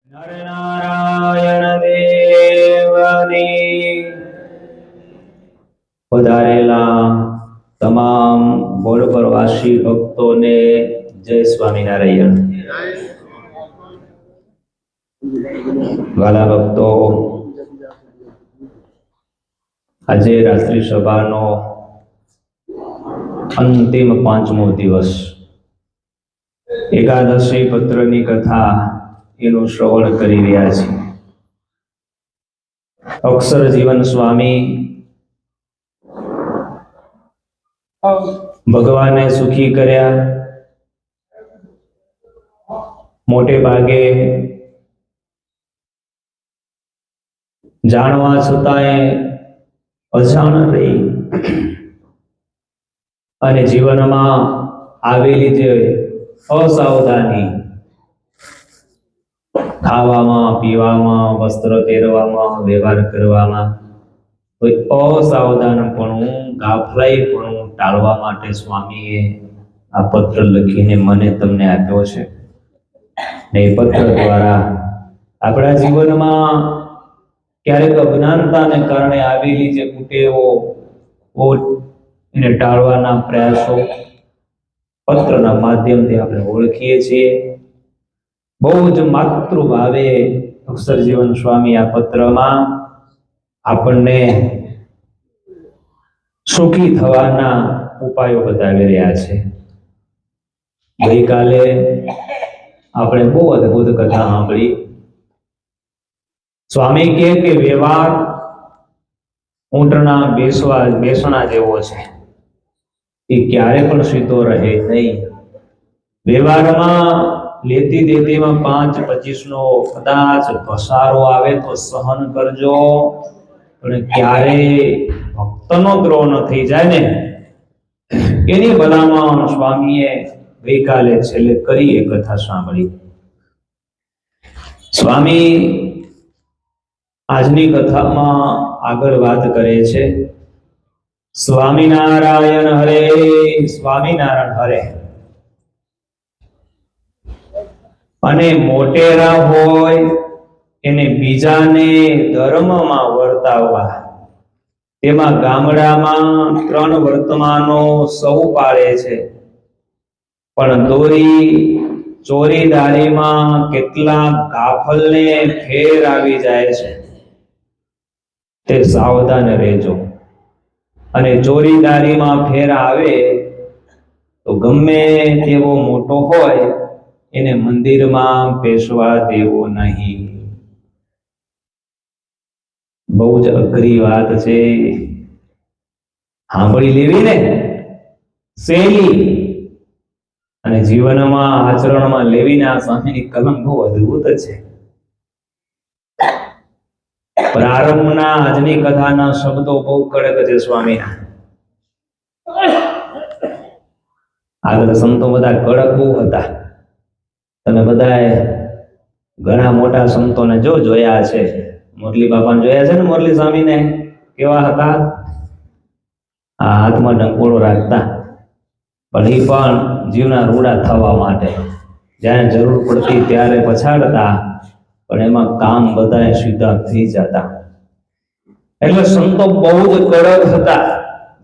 નરનારાયણ દેવની પધારેલા તમામ બોરપરવાસી ભક્તોને જય સ્વામિનારાયણ। વાલા ભક્તો, આજે રાત્રિ સભાનો અંતિમ 5મો દિવસ, એકાદશી પત્રની કથા એનું શ્રવણ કરી રહ્યા છે। અક્ષર જીવન સ્વામી ભગવાને સુખી કર્યા, મોટે ભાગે જાણવા છતાંય અજાણ રહી અને જીવનમાં આવેલી જે અસાવધાની, ખાવામાં, પીવામાં, વસ્ત્ર પહેરવામાં, વ્યવહાર કરવામાં અસાવધાનપણું, ગાફલાઈપણું ટાળવા માટે સ્વામીએ આ પત્ર લખીને મને તમને આપ્યો છે। ને એ પત્ર દ્વારા આપણા જીવનમાં ક્યારેક અજ્ઞાનતાને કારણે આવેલી જે કુટેવો એને ટાળવાના પ્રયાસો પત્રના માધ્યમથી આપણે ઓળખીએ છીએ। બહુ જ માતૃભાવે અક્ષર જીવન સ્વામી આ પત્રમાં આપણને સુખી થવાના ઉપાયો બતાવી રહ્યા છે। ગઈકાલે આપણે બહુ અદ્ભુત કથા સાંભળી। સ્વામી કહે કે વ્યવહાર ઊંટના બેસણા જેવો છે, એ ક્યારે પણ સીધો રહે નહીં। વ્યવહારમાં લેતી દેતીમાં 5-25નો કદાચ ઘસારો આવે તો સહન કરજો, પણ ક્યારે ભક્તનો દ્રોહ ન થઈ જાય ને એની ભલામણ સ્વામીએ ગઈકાલે છેલ્લે કરી એ કથા સાંભળી। સ્વામી આજની કથામાં આગળ વાત કરે છે, સ્વામિનારાયણ હરે, સ્વામિનારાયણ હરે। અને મોટેરા હોય એને બીજાને ધર્મમાં વર્તાવવા, તેમાં ગામડામાં 3 વર્તમાનો સૌ પાળે છે, પણ ચોરીદારીમાં કેટલાક ગાફલને ફેર આવી જાય છે, તે સાવધાન રહેજો। અને ચોરીદારીમાં ફેર આવે તો ગમે તેવો મોટો હોય એને મંદિરમાં પેશવા દેવો નહીં। બહુ જ અઘરી વાત છે, સાંભળી લેવી ને સહેલી, અને જીવનમાં આચરણમાં લેવીને આ સ્વામીની કલમ બહુ અદ્ભુત છે। પ્રારંભના આજની કથાના શબ્દો બહુ કડક છે સ્વામીના। આગળ સંતો બધા કડક બહુ હતા, તમે બધાએ ઘણા મોટા સંતોને જોયા છે। મુરલી બાપાને જોયા છે ને, મુરલી સ્વામીને કેવા હતા? આ હાથમાં ડંકોળો રાખતા, પણ એ પણ જીવના રૂડા થવા માટે જ્યારે જરૂર પડતી ત્યારે પછાડતા, પણ એમાં કામ બધાએ સીધા થઈ જતા। એટલે સંતો બહુ જ કડક હતા,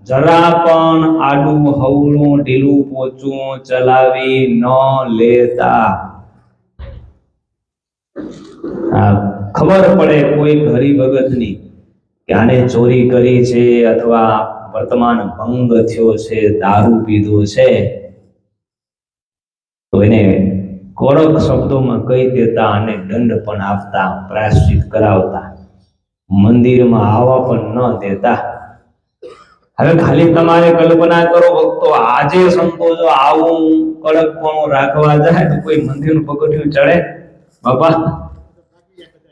જરા પણ આડું હવળું ઢીલું પોચું ચલાવી ન લેતા। ખબર પડે કોઈ હરિભગતની કે આને ચોરી કરી છે અથવા વર્તમાન ભંગ થયો છે, દારૂ પીધો છે, તો એને કડક શબ્દોમાં કહી દેતા અને દંડ પણ આપતા, પ્રાયશ્ચિત કરાવતા, મંદિરમાં આવવા પણ ન દેતા। હવે ખાલી તમારે કલ્પના કરો ભક્તો, આજે સંતો જો આવું કડકપણું રાખવા જાય તો કોઈ મંદિરનું પગથિયું ચડે બાપા?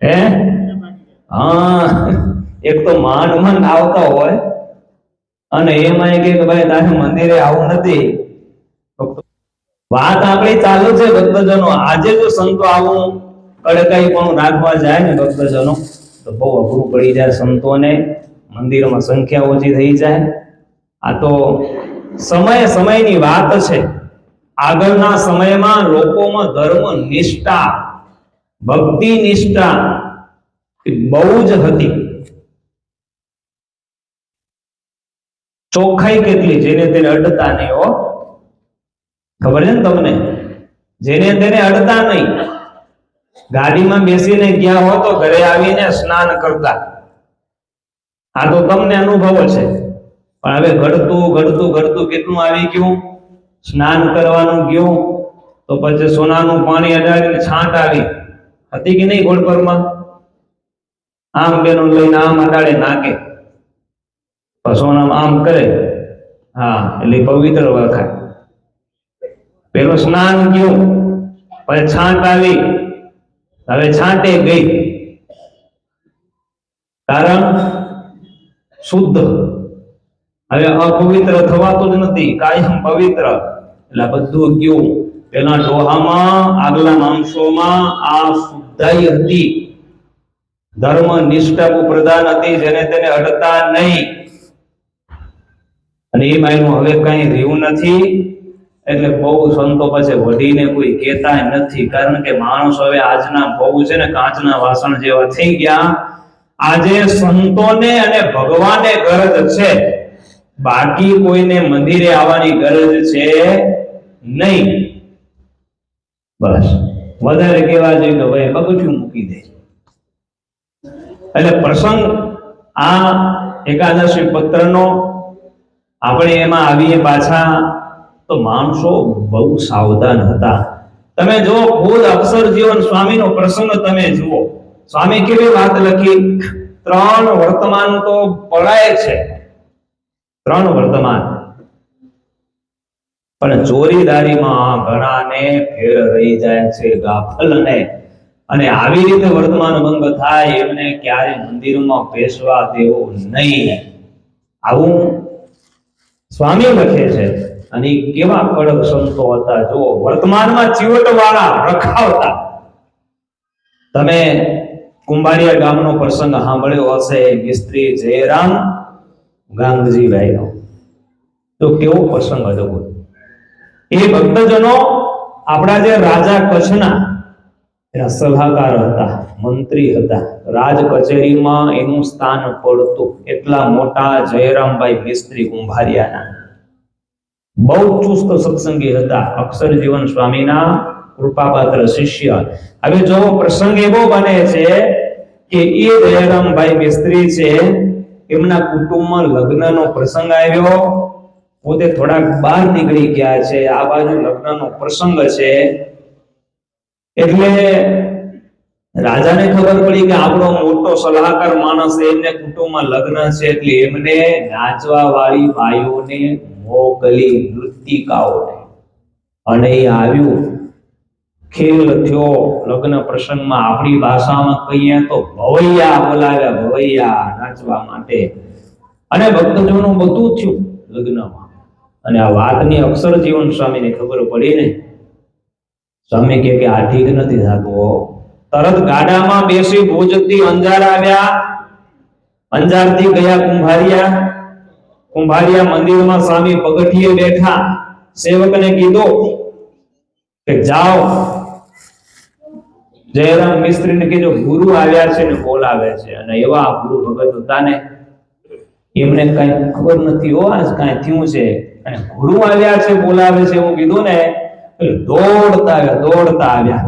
હે? હા, એક તો માંડ આવતા હોય અને એમાં કે ભાઈ તારે મંદિરે આવું નથી। વાત આપણી ચાલુ છે ભક્તજનો, આજે જો સંતો આવું કડકાઈપણું રાખવા જાય ને ભક્તજનો તો બહુ અઘરું પડી જાય સંતોને, મંદિરોમાં સંખ્યા ઓછી થઈ જાય। આ તો સમયની વાત છે। આગળના સમયમાં લોકોમાં ધર્મ નિષ્ઠા ભક્તિ નિષ્ઠા બહુ જ હતી. ચોખ્ખાઈ કેટલી, જેને તેને અડતા નહીં. હો, ખબર છે ને તમને? જેને તેને અડતા નહીં. ગાડીમાં બેસીને ગયા હો તો ઘરે આવીને સ્નાન કરતા. આ તો તમને અનુભવ છે. પણ હવે ઘડતું ઘડતું ઘડતું કેટલું આવી ગયું. સ્નાન કરવાનું ગયું તો પછી સોનાનું પાણી અડાડીને છાંટ આવી હતી કે નહીં ગોળપરમાં? આમ બેનો લઈને આમ અડાડે નાકે, સોનામાં આમ કરે, હા, એટલે પવિત્ર વખાય. પેલું સ્નાન ગયું, પછી છાંટ આવી, હવે છાંટે ગઈ, કારણ શુદ્ધ. હવે અપવિત્ર થવાતું જ નથી, કાયમ પવિત્ર. એટલે બધું ગયું. પેલા ડોહામાં, આગલા માણસોમાં આ શુદ્ધાઈ હતી. ધર્મ નિષ્ઠા પ્રધાન હતી, જેને તેને અડતા નહીં. અને એ માયનું હવે કઈ રહ્યું નથી. એટલે બહુ સંતો પાસે વઢીને કોઈ કહેતા નથી, કારણ કે માણસ હવે આજના બહુ છે ને કાચના વાસણ જેવા થઈ ગયા. આજે સંતોને અને ભગવાને ગરજ છે, બાકી કોઈને મંદિરે આવવાની ગરજ છે નહીં. બસ વધારે કહેવા જોઈએ તો ભાઈ પગથિયું મૂકી દે. એટલે પ્રસંગ આ એકાદશી પત્રનો આપણે એમાં આવીએ પાછા તો માણસો બહુ સાવધાન હતા. તમે જો ખુદ અક્ષરજીવન સ્વામીનો પ્રસંગ તમે જુઓ, સ્વામી કેવી વાત લખી. 3 વર્તમાન તો પડાય છે, 3 વર્તમાન, પણ ચોરીદારીમાં ઘણાને ફેર રહી જાય છે, ગાફલને. અને આવી રીતે વર્તમાન ભંગ થાય એમને ક્યારે મંદિરમાં બેસવા દેવું નહીં. આવું સ્વામી લખે છે. અને કેવા કડક સંતો હતા. જો વર્તમાનમાં ચીવટ વાળા રખાવતા. તમે કુંભારિયા ગામનો પ્રસંગ સાંભળ્યો હશે, મિસ્ત્રી જયરામ ગાંગજીભાઈ નો. તો કેવો પ્રસંગ હતો. એ ભક્તજનો આપણા જે રાજા કચ્છના એના સલાહકાર હતા, મંત્રી હતા. રાજ કચેરીમાં એનું સ્થાન પડતું. એટલા મોટા જયરામભાઈ મિસ્ત્રી કુંભારિયાના બહુ ચુસ્ત સત્સંગી હતા. અક્ષરજીવન સ્વામીના કૃપાપાત્ર શિષ્ય. હવે જો પ્રસંગ એવો બને છે કે એ જયરામભાઈ મિસ્ત્રી છે, એમના કુટુંબમાં લગ્નનો પ્રસંગ આવ્યો. પોતે થોડાક બહાર નીકળી ગયા છે, આ બાજુ લગ્નનો પ્રસંગ છે. એટલે રાજાને ખબર પડી કે આપણો મોટો સલાહકાર માણસ છે, એમને કુટુંબમાં લગ્ન છે, એટલે એમને નાચવા વાળી બાઈઓને મોકલી, નૃત્યિકાઓને. અને એ આવ્યું, ખેલ થયો લગ્ન પ્રસંગમાં. આપણી ભાષામાં કહીએ તો ભવૈયા બોલાવ્યા, ભવૈયા નાચવા માટે. અને ભક્તજનોનું બધું થયું લગ્નમાં. અને આ વાતની અક્ષરજીવન સ્વામીને ખબર પડી ને. સ્વામી કે આ ઠીક નથી થતું. તરત ગાડામાં બેસી ભુજથી અંજાર આવ્યા. અંજારથી ગયા કુંભારિયા. કુંભારિયા મંદિરમાં સ્વામી પગથિયે બેઠા. સેવકને કીધું કે જાઓ, જયરામ મિસ્ત્રીને કીધું ગુરુ આવ્યા છે ને બોલાવે છે. અને એવા ગુરુ ભગત હતા ને, એમને કઈ ખબર નથી હો આજ કઈ થયું છે. અને ગુરુ આવ્યા છે, બોલાવે છે એવું કીધું ને, દોડતા આવ્યા.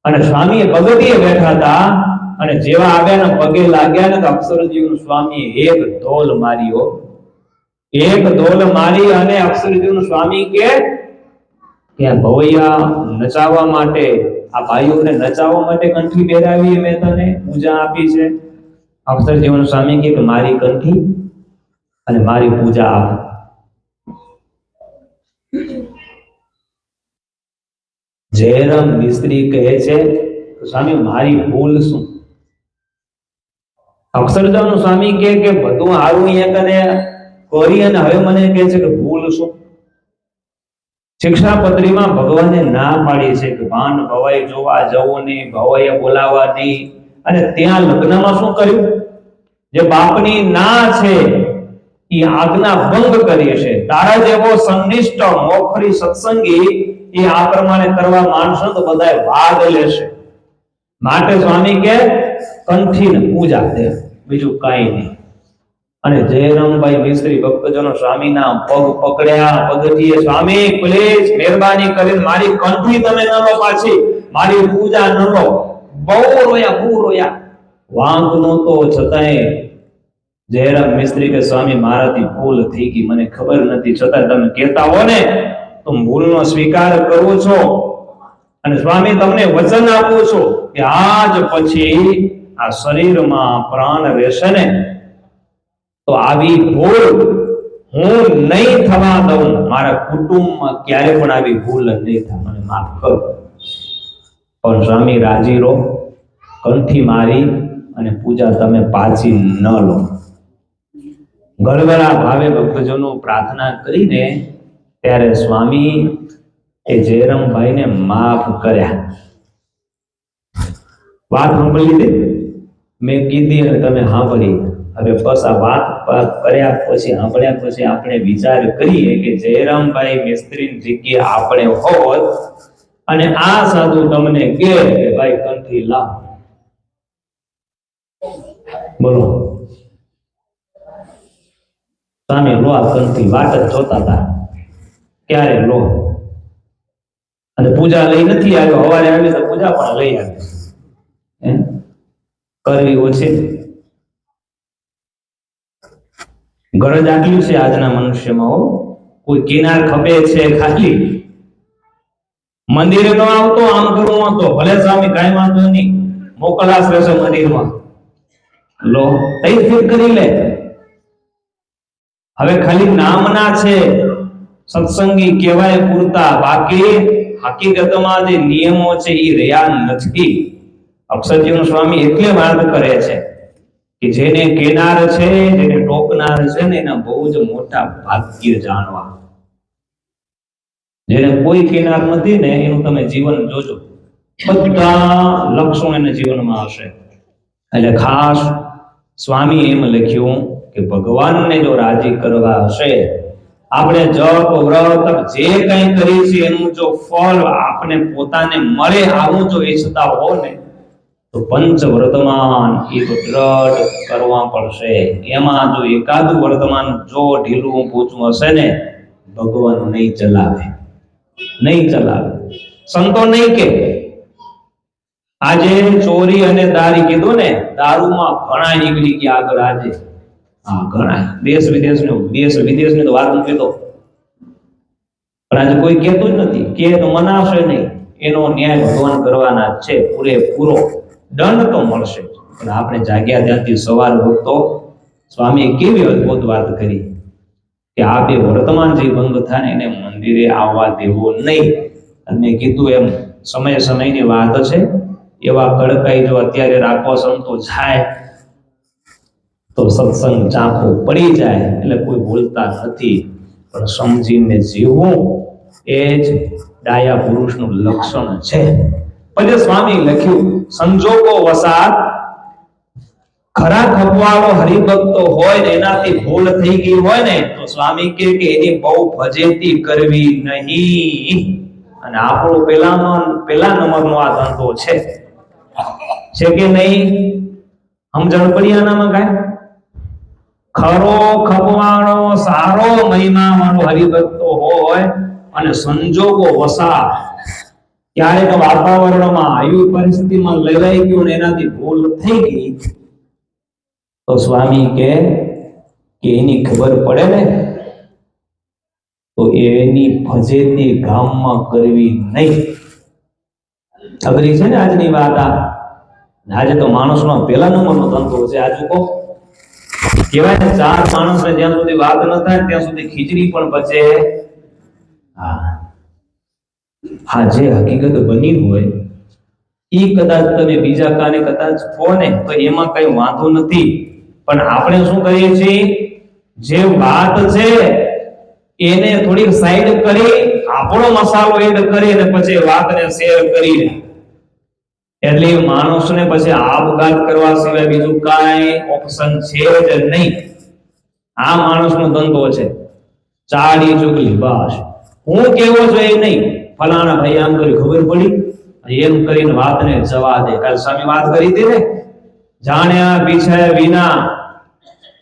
અને સ્વામી પગથિયે બેઠા હતા. અને જેવા આવ્યા ને પગે લાગ્યા ને તો અક્ષરજીવન સ્વામી એક ધોલ માર્યો. એક ધોલ મારી અને અક્ષરજીવન સ્વામી કે ભવૈયા નચાવવા માટે, આ ભાઈઓને નચાવવા માટે કંઠી પહેરાવી, મેં તને પૂજા આપી છે. અક્ષરજીવન સ્વામી કે મારી કંઠી અને મારી પૂજા આપ. જયરામ મિસ્ત્રી કહે છે સ્વામી મારી ભૂલ શું? અક્ષરજીવન સ્વામી કે બધું હારું અહીંયા કને કરી અને હવે મને કહે છે કે ભૂલ શું? શિક્ષાપત્રીમાં ભગવાને ના પાડી છે કે ભાન ભવાઈ જોવા જવું નહીં, ભવાઈએ બોલાવવા નહીં. અને ત્યાં લગ્નમાં શું કર્યું? જે બાપની ના છે એ આજ્ઞા ભંગ કરી છે. તારા જેવો સંનિષ્ઠ મોખરી સત્સંગી એ આ પ્રમાણે કરવા માનશો તો બધાય વાદ લેશે. માટે સ્વામી કે કંઠીને પૂજા દે, બીજું કાંઈ નહીં. અને જયરામભાઈ મિસ્ત્રી ભક્તજનો સ્વામીના પગ પકડ્યા, પગથિયે સ્વામી પ્લીઝ મહેરબાની કરીને મારી કંઠી તમે ન લો, પાછી મારી પૂજા ન લો. બહુ રોયા. વાંક નહોતો છતાંય જયરામ મિસ્ત્રી કે સ્વામી મારાથી ભૂલ થઈ ગઈ, મને ખબર નથી, છતાં તમે કહેતા હો ને તો ભૂલનો સ્વીકાર કરું છું. અને સ્વામી તમને વચન આપું છું કે આજ પછી આ શરીરમાં પ્રાણ રહેશે ને તો આવી ભૂલ હું નહીં થવા દઉં, મારા કુટુંબમાં ક્યારે પણ આવી ભૂલ નહીં થાય, મને માફ કરો. પણ સ્વામી રાજી રહો, કંઠી મારી અને પૂજા તમે પાછી ન લો. ગળગળા ભાવે ભક્તજનો પ્રાર્થના કરીને ત્યારે સ્વામી એ જયરામભાઈને માફ કર્યા. વાત સાંભળી લીધી, મેં કીધી અને તમે સાંભળી. હવે બસ આ વાત કર્યા પછી, સાંભળ્યા પછી આપણે વિચાર કરીએ કે જયરામભાઈ મિસ્ત્રીની જગ્યાએ આપણે હોત અને આ સાધુ તમને કહે કે ભાઈ કંઠી લાવ, બોલો સ્વામી લો આ કંઠી, વાત જ જોતા હતા ક્યારે લો. અને પૂજા લઈ નથી આવ્યો, સવારે આવી તો પૂજા પણ લઈ આવી, કરવી ઓછી. ગરજ આટલી છે આજના મનુષ્યમાં, હો કોઈ કિનાર ખપે છે ખાલી, મંદિરે નો આવતો, આમ કરવું હતો ભલે સ્વામી કાંઈ વાંધો નહીં, મોકલાશ રહેશે મંદિરમાં, લો તઈ ફિટ કરી લે. હવે ખાલી નામના છે સત્સંગી કહેવાય પૂરતા, બાકી હકીકતમાં જે નિયમો છે એ રહ્યા નથી. અક્ષરજીવન સ્વામી એટલે વાત કરે છે કે જેને કેનાર છે, જેને ટોકનાર છે ને એના બહુ જ મોટા ભાગ્ય જાણવા. જેને કોઈ કેનાર નથી ને એનું તમે જીવન જોજો, બધા લક્ષણો એને જીવનમાં હશે. એટલે ખાસ સ્વામી એમ લખ્યું કે ભગવાનને જો રાજી કરવા હશે, આપણે જપ વ્રત જે કંઈ કરીએ છીએ એનું જો ફળ આપણે પોતાને મળે આવું જો ઈચ્છતા હો ને તો પંચ વર્તમાન એ તો દ્રઢ કરવા પડશે. એમાં જો એકાદું વર્તમાન જો ઢીલું પૂછવું હશે ને ભગવાન નહીં ચલાવે. સંતો નહીં કે આજે ચોરી અને દારી કીધું ને, દારૂમાં ઘણા નીકળી ગયા આગળ. આજે હા ઘણા દેશ વિદેશની તો વાત મૂકી દો, પણ આજે કોઈ કહેતું જ નથી. કે તો મનાશે નહીં, એનો ન્યાય ભગવાન કરવાના છે પૂરેપૂરો. દંડ તો મળશે, પણ આપણે જાગ્યા ત્યાંથી સવાર વખતો સ્વામીએ કેવી અદભુત વાત કરી કે આ બે વર્તમાન જે ભંગ થાય ને એને મંદિરે આવવા દેવો નહીં. અને કીધું એમ સમયની વાત છે, એવા કડકાઈ જો અત્યારે રાખો સંતો જાય તો સત્સંગ ચાંખો પડી જાય. એટલે કોઈ બોલતા નથી, પણ સમજીને જીવવું એ જ ડાયા પુરુષનું લક્ષણ છે. પછી સ્વામી લખ્યું સંજોગો વસાત, ખરા ખપવાળો હરિભક્તો હોય ને એનાથી ભૂલ થઈ ગઈ હોય ને તો સ્વામી કે એની બહુ ફજેતી કરવી નહીં. અને આપણો પેલા નંબરનો આ ધંધો છે કે નહીં? સમજણ પડી આનામાં કાંઈ? ખરો ખપવાળો સારો મહિમા વાળો હરિભક્તો હોય અને સંજોગો વસા, ક્યારેક વાતાવરણમાં આવી પરિસ્થિતિમાં લેવાઈ ગયું ને એનાથી ભૂલ થઈ ગઈ તો સ્વામી કે એની ખબર પડે ને તો એની ફજેતી ગામમાં કરવી નહીં. અઘરી છે ને આજની વાત. આજે તો માણસનો પેલા નંબરનો ધંધો છે. આજુ કહો કહેવાય ને, ચાર માણસને જ્યાં સુધી વાત ન થાય ત્યાં સુધી ખીચડી પણ પચે. હા જે હકીકત બની હોય એ કદાચ તમે બીજા કાને કદાચ કહો ને તો એમાં કઈ વાંધો નથી, પણ આપણે શું કરીએ છીએ, જે વાત છે એને થોડીક સાઈડ કરી આપણો મસાલો એડ કરી અને પછી વાતને શેર કરી, એટલે માણસને પછી આપઘાત કરવા સિવાય બીજું કાંઈ ઓપ્શન છે જ નહીં. આ માણસનો ધંધો છે, ચાડી ચુગલી. બસ હું કેવો છું એ નહીં, ફલાણા ભાઈ આમ કરી ખબર પડી એમ કરીને વાતને જવા દે. કાલ સ્વામી વાત કરી હતી ને, જાણ્યા પીછાયા વિના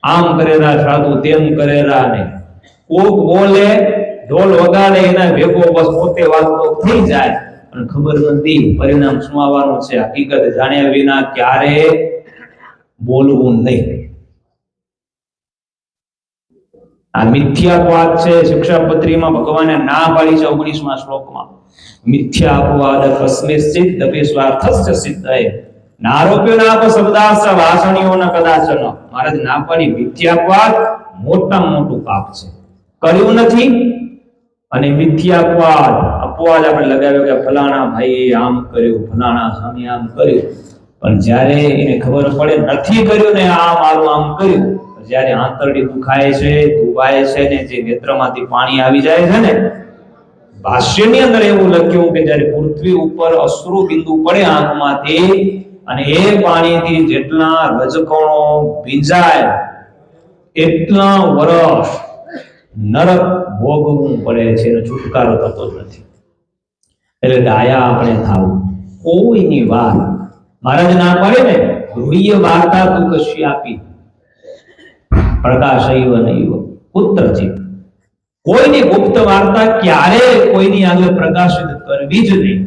આમ કરેલા સાધુ તેમ કરેલા ને કોક બોલે ઢોલ વગાડે એના ભેગો બસ પોતે વાતો થઈ જાય અને ખબર નથી પરિણામ શું આવવાનું છે. હકીકત જાણ્યા વિના ક્યારે બોલવું નહીં. આ મિથ્યાપવાદ છે. શિક્ષાપત્રીમાં ભગવાને ના પાડી છે 19મા શ્લોકમાં. મિથ્યાપવાદ કસ્મિશ્ચિત અપી સ્વાર્થસ્ય સિદ્ધયે નારોપ્યો નાપ શબ્દાસ્ત્ર વાસણીઓ ન કદાચન. મહારાજ ના પાડી મિથ્યાપવાદ મોટામાં મોટું પાપ છે, કર્યું નથી. અને મિથ્યાપવાદ અપવાદ આપણે લગાવ્યો કે ફલાણા ભાઈ આમ કર્યું, ફલાણા સ્વામી આમ કર્યું, પણ જ્યારે એને ખબર પડે નથી કર્યું ને આ મારું આમ કર્યું, જ્યારે આંતરડી દુખાય છે, દુભાય છે ને જે નેત્રમાંથી પાણી આવી જાય છે ને, ભાષ્યની અંદર એવું લખ્યું કે જ્યારે પૃથ્વી ઉપર અશ્રુ બિંદુ પડે આંખમાંથી અને એ પાણીથી જેટલા રજકણો ભીંજાય એટલા વર્ષ નરક ભોગવવું પડે છે અને છુટકારો થતો જ નથી. એટલે ડાયા આપણે થાવું. કોઈની વાત મહારાજ ના પડે ને, ગૃહ્ય વાર્તા તું કશી આપી પ્રકાશૈવ નૈવ પુત્રચિત. કોઈની ગુપ્ત વાર્તા ક્યારે કોઈની આગળ પ્રકાશિત કરવી જ નહીં.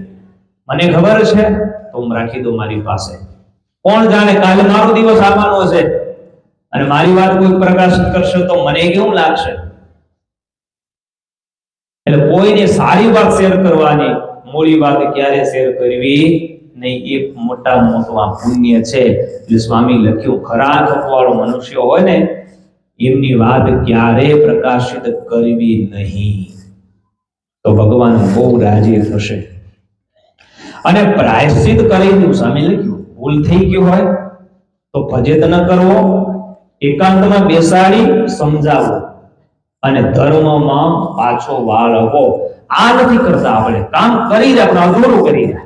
મને ખબર છે તો હું રાખી દઉં મારી પાસે. કોણ જાણે કાલે મારો દિવસ આવવાનો છે અને મારી વાત કોઈ પ્રકાશિત કરશે તો મને કેવું લાગશે. એટલે કોઈને સારી વાત શેર કરવાની, મોડી વાત ક્યારે શેર કરવી નહીં. એ મોટા મોટું આ પુણ્ય છે. એટલે સ્વામી લખ્યું ખરા ખપવાળો મનુષ્ય હોય ને એમની વાત ક્યારે પ્રકાશિત કરવી નહીં, તો ભગવાન બહુ રાજી થશે. અને પ્રાયશ્ચિત કરી દઉં. સ્વામી લખ્યું ભૂલ થઈ ગયું હોય તો ફજેત ન કરવો, એકાંતમાં બેસાડી સમજાવો અને ધર્મમાં પાછો વાળવો. આ નથી કરતા આપણે. કામ કરી દે, આપણે અધૂરું કરી દે.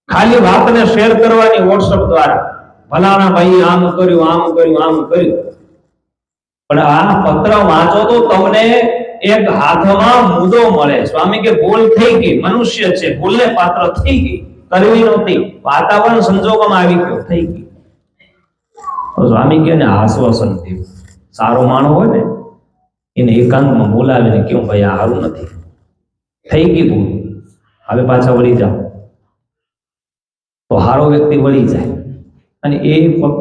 ખાલી વાતને શેર કરવાની વોટ્સએપ દ્વારા, ફલાણા ભાઈ આમ કર્યું, આમ કર્યું, આમ કર્યું. પણ આ પત્ર વાંચો તો તમને એક હાથમાં મુદ્દો મળે. સ્વામી કે ભૂલ થઈ ગઈ, મનુષ્ય છે, ભૂલને પાત્ર થઈ ગઈ, કરવી નહોતી, વાતાવરણ સંજોગોમાં આવી ગયો, થઈ ગઈ. તો સ્વામી કે આશ્વાસન થયું. સારો માણસ હોય ને એને એકાંતમાં બોલાવીને કેવું ભાઈ આ સારું નથી, થઈ ગઈ ભૂલ, હવે પાછા વળી જાઓ. તો હારો વ્યક્તિ વળી જાય. અને એ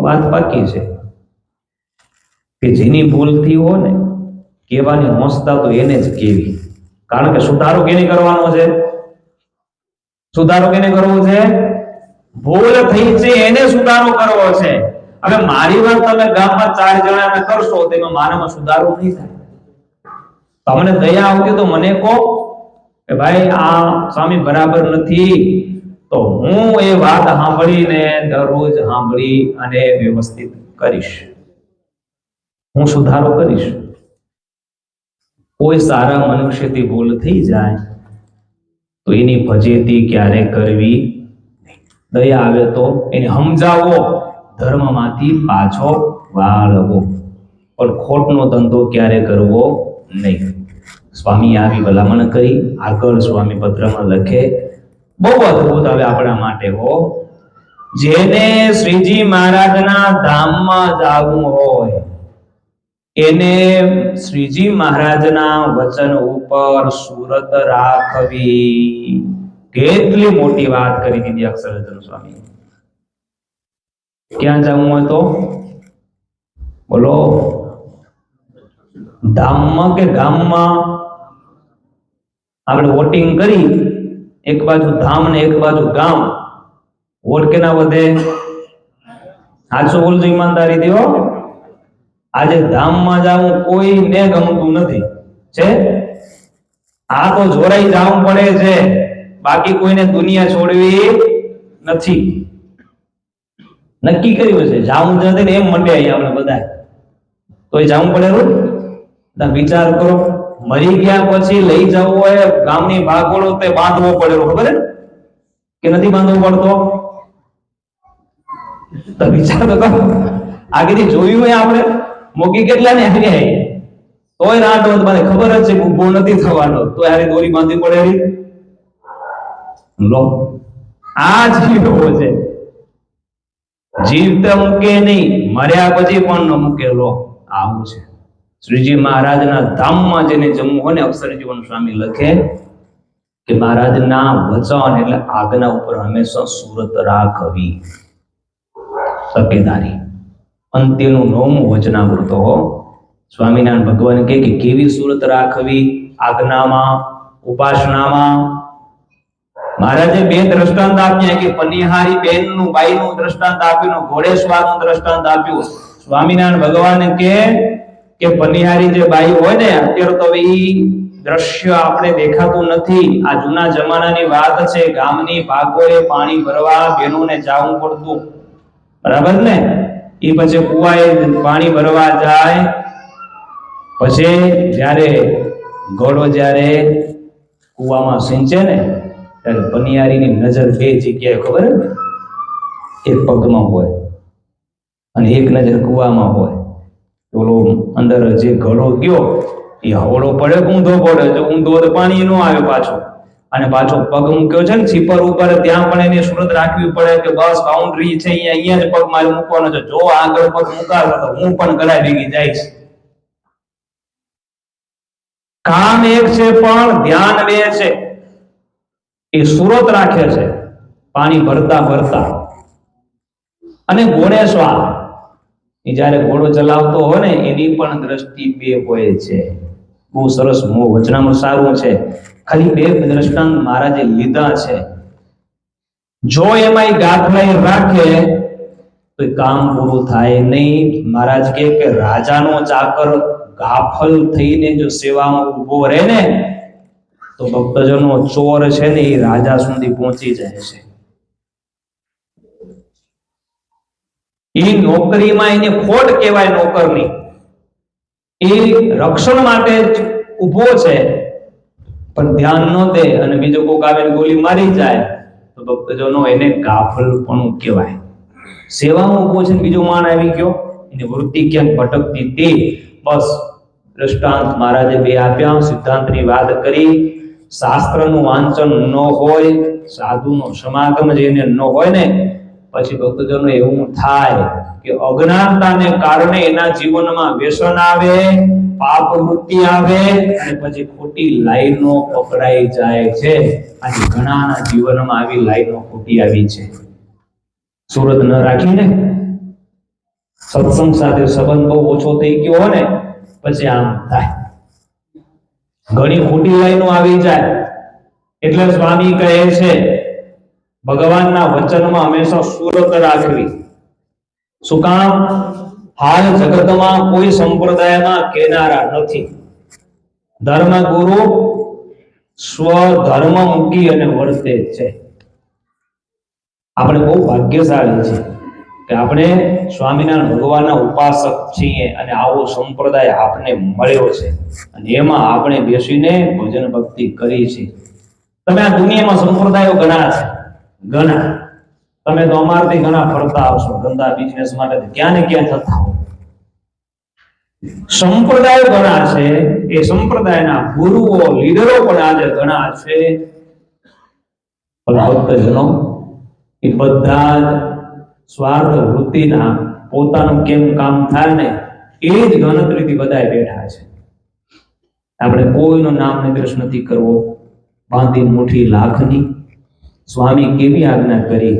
વાત પાકી છે કે જેની ભૂલ થઈ હોય ને કહેવાની હોંશતા તો એને જ કેવી. કારણ કે સુધારો કેને કરવાનો છે? સુધારો કેને કરવો છે? ભૂલ થઈ છે એને સુધારો કરવો છે. હવે મારી વાત તમે ગામમાં 4 જણાને કરશો તો એમાં મારામાં સુધારો નહીં થાય. તમને દયા આવતી તો મને કહો કે ભાઈ આ સ્વામી બરાબર નથી, તો હું એ વાત સાંભળીને દરરોજ સાંભળી અને વ્યવસ્થિત કરીશ, હું સુધારો કરીશ. કોઈ સારા મનુષ્યથી ભૂલ થઈ જાય તો એની ફજેતી ક્યારે કરવી નહીં. દયા આવે તો એને સમજાવો, ધર્મમાંથી પાછો વાળવો, પણ ખોટનો ધંધો ક્યારે કરવો નહીં. સ્વામી આવી ભલામણ કરી. આગળ સ્વામી પત્રમાં લખે બહુ અદભુત. હવે આપણા માટે હો, જેને શ્રીજી મહારાજના ધામમાં જવું હોય એને શ્રીજી મહારાજના વચન ઉપર સુરત રાખવી. કેટલી મોટી વાત કરી દીધી અક્ષરજન સ્વામી. ક્યાં જવું હોય તો બોલો, ધામમાં કે ગામમાં? આપણે વોટિંગ કરી, એક બાજુ ધામ ને એક બાજુ ગામ, વોટ કેના વધે? સાચું બોલજો, ઈમાનદારી દેવો. આજે ધામમાં જાવું કોઈને ગમતું નથી છે. આ તો જોરાઈ જવું પડે છે, બાકી કોઈને દુનિયા છોડવી નથી. નક્કી કર્યું છે જાવું નથી ને એમ મંડે આપણે બધા, તો જવું પડે. વિચાર કરો, મરી ગયા પછી લઈ જવું હોય ગામની ભાગોળો તે બાંધવો પડે, ખબર કે નથી બાંધવો પડતો? તો વિચાર તો કરો. આગળથી જોયું હોય આપણે મોગી કેટલા ને આવી તોય રાંટ મને ખબર જ છે ઉભો નથી થવાનો, તો યાર દોરી બાંધવી પડે. લો આ જીવો છે, જીવતા મૂકે નહીં, મર્યા પછી પણ ન મૂકે. લો આવું છે. શ્રીજી મહારાજના ધામમાં જેને જમવું હોય ને, અક્ષરજીવન સ્વામી લખે કે મહારાજના વચન એટલે આજ્ઞા ઉપર હંમેશા સુરત રાખવી, તકેદારી. અંત્યનું 9મું વચનામૃત હો. સ્વામિનારાયણ ભગવાન કહે કે કેવી સુરત રાખવી આજ્ઞામાં, ઉપાસનામાં. મહારાજે 2 દ્રષ્ટાંત આપ્યા, કે પનિહારી બહેનનું, બાઈનું દ્રષ્ટાંત આપ્યું, ઘોડેસવારનું દ્રષ્ટાંત આપ્યું. સ્વામિનારાયણ ભગવાન કે પનિહારી જે બાઈ હોય ને, અત્યારે તો ઈ દ્રશ્ય આપણે દેખાતું નથી. આ જૂના જમાનાની વાત છે. ગામની ભાગોળે પાણી ભરવા બહેનોને જાવું પડતું, બરાબર ને? એ પછી કુવાએ પાણી ભરવા જાય, પછી જ્યારે ઘોડો જ્યારે કુવામાં સિંચે ને, ત્યારે પનિયારીની નજર 2 જગ્યાએ, ખબર ને? એક પગમાં હોય અને એક નજર કુવામાં હોય. ઓલો અંદર જે ઘડો ગયો એ હવળો પડે કે ઊંધો પડે? જો ઊંધો તો પાણી ન આવે પાછો. અને પાછો પગ મૂક્યો છે ને છીપર ઉપર, ત્યાં પણ એને સુરત રાખવી પડે કે બસ બાઉન્ડ્રી છે, અહીંયા જ પગ મારે મૂકવાનો છે. જો આગળ પગ મૂકાતો તો હું પણ ગળા ભેગી જઈશ. કામ એક છે પણ ધ્યાન 2 છે. એ સુરત રાખે છે પાણી ભરતા ભરતા. અને ઘોડેસવાર એ જયારે ઘોડો ચલાવતો હોય ને, એની પણ દ્રષ્ટિ 2 હોય છે. બહુ સરસ વચનામાં સારું છે. ખાલી 2 દ્રષ્ટાંત મહારાજે લીધા છે. જો એમાં ગાફલાઈ રાખે તો કામ પૂરું થાય નહીં. મહારાજ કહે કે રાજાનો ચાકર ગાફલ થઈને જો સેવામાં ઉભો રહે ને, તો ભક્તજનો ચોર છે ને, એ રાજા સુધી પહોંચી જાય છે. એ નોકરીમાં એને ખોટ કહેવાય નોકરની. એ રક્ષણ માટે જ ઉભો છે, પણ ધ્યાન ન દે અને બીજો કોક આવીને ગોળી મારી જાય તો ભક્તજનો એને ગાફલપણું કહેવાય. સેવામાં ઉભો છે, બીજો માણ આવી ગયો, એની વૃત્તિ ક્યાંક ભટકતી તે. બસ દ્રષ્ટાંત મહારાજે 2 આપ્યા, સિદ્ધાંતની વાત કરી. શાસ્ત્રનું વાંચન ન હોય, સાધુનો સમાગમ જેને ન હોય ને, પછી ભક્તજનો એવું થાય કે અજ્ઞાનતાને કારણે એના જીવનમાં વ્યસન આવે, પાપ વૃત્તિ આવે, અને પછી ખોટી લાઈનો પકડાઈ જાય છે. આજે ઘણાના જીવનમાં આવી લાઈનો ખોટી આવી છે. સુરત ન રાખીને સત્સંગ સાથે સંબંધ બહુ ઓછો થઈ ગયો હોય ને, પછી આમ થાય. ઘણી ખોટી લાઈનો આવી જાય. એટલે સ્વામી કહે છે ભગવાનના વચનમાં હંમેશા સુરત રાખવી. શું કામ? હાલ જગતમાં કોઈ સંપ્રદાયમાં કેનારા નથી. ધર્મગુરુ સ્વધર્મ મૂકી અને વર્તે છે. આપણે બહુ ભાગ્યશાળી છીએ કે આપણે સ્વામિનારાયણ ભગવાનના ઉપાસક છીએ અને આવો સંપ્રદાય આપણે મળ્યો છે, અને એમાં આપણે બેસીને ભજન ભક્તિ કરી છે. તમે આ દુનિયામાં સંપ્રદાયો ઘણા છે, ઘણા. તમે તો અમારથી ઘણા ફરતા આવશો ધંધા બિઝનેસ માટે, ક્યાં ને ક્યાં થતા હો. સંપ્રદાયો ઘણા છે, એ સંપ્રદાયના ગુરુઓ, લીડરો પણ આજે ઘણા છે. ભક્તજનો એ બધા જ સ્વાર્થ વૃત્તિના પોતાનું કેમ કામ થાય ને, એ જ ગણતરીથી બધા બેઠા છે. આપણે કોઈનું નામ નિર્દેશ નથી કરવો. બાંધી મુઠ્ઠી લાખની. સ્વામી કેવી આજ્ઞા કરી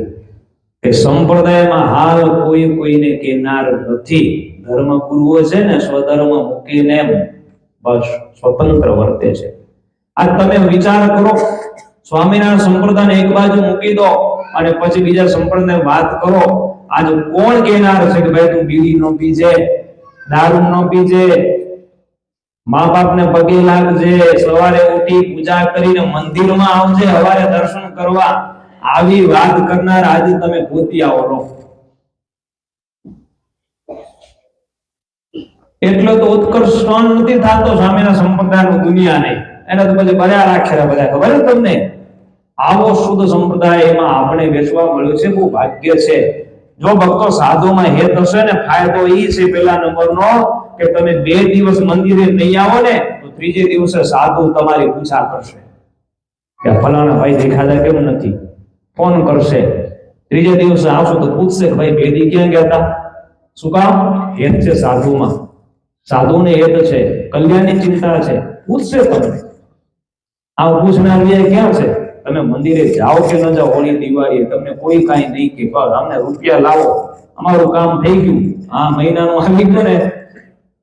કે સંપ્રદાયમાં હાલ કોઈને કેનાર નથી. ધર્મ ગુરુઓ છે ને, સ્વધર્મ મૂકીને બસ સ્વતંત્ર વર્તે છે. આ તમે વિચાર કરો, સ્વામિનારાયણ સંપ્રદાયને એક બાજુ મૂકી દો અને પછી બીજા સંપ્રદાય વાત કરો. આજે કોણ કેનાર છે કે ભાઈ તું બીડી ન પીજે, દારૂ ન પીજે, મા બાપને પગે લાગજે, સવારે ઉઠી પૂજા કરીને મંદિરમાં આવજે, સવારે દર્શન કરવા, આવી વાત કરનાર આજે તમે ગોતી આવો લો. એટલો તો ઉત્કર્ષ સહન નથી થતો સ્વામીના સંપ્રદાયનો દુનિયાને. એને તો પછી બર્યા રાખેલા બધા, ખબર છે તમને? આવો શુદ્ધ સંપ્રદાય એમાં આપણે બેસવા મળ્યું છે, બહુ ભાગ્ય છે. જો ભક્તો સાધુમાં હેત હશે ને, ફાયદો એ છે પેલા નંબરનો કે તમે 2 દિવસ મંદિરે નહીં આવો ને, તો 3જે દિવસે સાધુ તમારી પૂછા કરશે કે ફલાણા ભાઈ દેખાતા કેમ નથી, ફોન કરશે, ત્રીજે દિવસે આવશો તો પૂછશે કે ભાઈ બેદી ક્યાં ગયા હતા? શું કામ? હેત છે સાધુમાં, સાધુને હેત છે, કલ્યાણની ચિંતા છે, પૂછશે તમને. આ પૂછનાર ક્યાં છે? તમે મંદિરે જાઓ કે ન જાઓ, હોળી દિવાળી તમને કોઈ કાંઈ નહીં કે બસ અમને રૂપિયા લાવો, અમારું કામ થઈ ગયું, આ મહિનાનું આવી ગયું ને,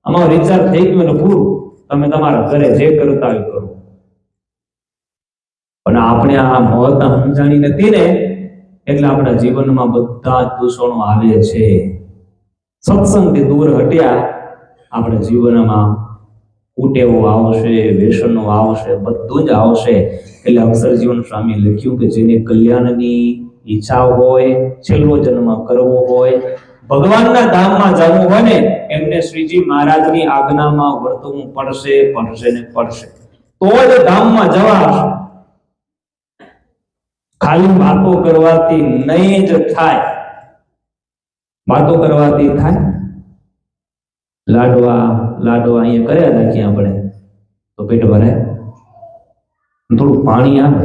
અમારું રિચાર્જ થઈ ગયું એટલે પૂરું, તમે તમારા ઘરે જે કરતા હોય કરો. પણ આપણે આ મહત્તા સમજાણી નથી ને, એટલે આપણા જીવનમાં બધા જ દૂષણો આવે છે. સત્સંગથી દૂર હટ્યા આપણા જીવનમાં કુટેવો આવશે, વ્યસનો આવશે, બધું જ આવશે. એટલે અક્ષરજીવન સ્વામી લખ્યું કે જેને કલ્યાણની ઈચ્છા હોય, છેલ્લો જન્મ કરવો હોય, ભગવાનના ધામમાં જવું હોય ને, એમને શ્રીજી મહારાજની આજ્ઞામાં વર્તવું પડશે, પડશે ને પડશે, તો જ ધામમાં જવાશે. ખાલી વાતો કરવાથી નહીં જ થાય. વાતો કરવાથી થાય? લાડવા અહીંયા કર્યા રાખીએ આપણે તો પેટ ભરાય, થોડું પાણી આવે.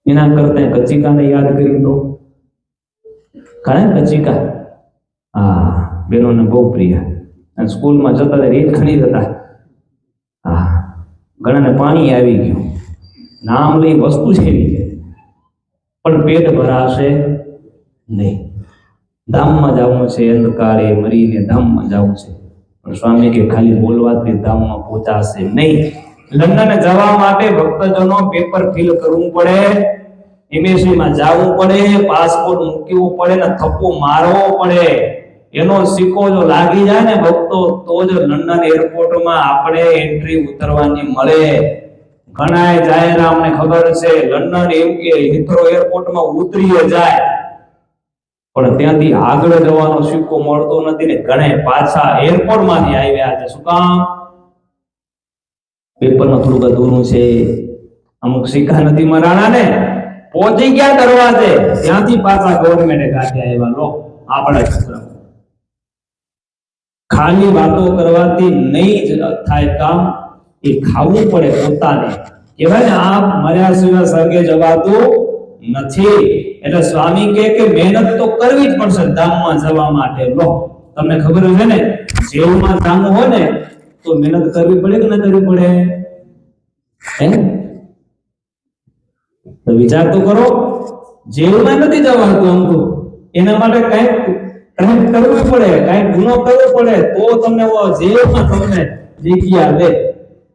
એના કરતા કચિકાને યાદ કરી તો કચિકા, હા, બેનોને બહુ પ્રિય. સ્કૂલમાં જતા રીત ખણી જતા, હા, ઘણાને પાણી આવી ગયું, નામ લઈ વસ્તુ છે પણ પેટ ભરાશે નહીં. ધામમાં જવું છે, અંધકારે મરીને ધામમાં જવું છે, પણ સ્વામી કે ખાલી બોલવાથી ધામમાં પહોંચાશે નહીં. લંડન જવા માટે ભક્તજનો પેપર ફિલ કરવું પડે, એમ્બેસીમાં જવું પડે, પાસપોર્ટ મૂકવું પડે ને થપ્પો મારવો પડે. એનો સિક્કો જો લાગી જાય ને ભક્તો, તો જ લંડન એરપોર્ટમાં આપણે એન્ટ્રી ઉતરવાની મળે. ઘણાય જાય ને અમને ખબર છે, લંડન એમ કે હિથ્રો એરપોર્ટમાં ઉતરીએ જાય, પણ ત્યાંથી આગળ જવાનો સિક્કો મળતો નથી ને ઘણા પાછા એરપોર્ટમાંથી આવ્યા છે. શું કામ? પેપરમાં થોડું અધૂરું છે, અમુક સિક્કા નથી મરાણા ને, પહોંચી ગયા દરવાજે, ત્યાંથી પાછા ગવર્મેન્ટે કાઢ્યા આવ્યા. લો આપણા છોકરાઓ ખાલી વાતો કરવાથી નહીં જ થાય કામ, એ ખાવું પડે પોતાને. કહેવાય ને આપ મર્યા સિવાય સ્વર્ગે જવાતું નથી. એટલે સ્વામી કે મહેનત તો કરવી જ પડશે ધામમાં જવા માટે. લો તમને ખબર છે ને, જેલમાં ધામ હોય ને તો મહેનત કરવી પડે કે ન કરવી પડે? તો વિચાર તો કરો, જેલમાં નથી જવાતું આમ તો, એના માટે કઈક કરવું પડે, કઈક ગુનો કરવો પડે, તો તમને જેલમાં તમને જગ્યા દે.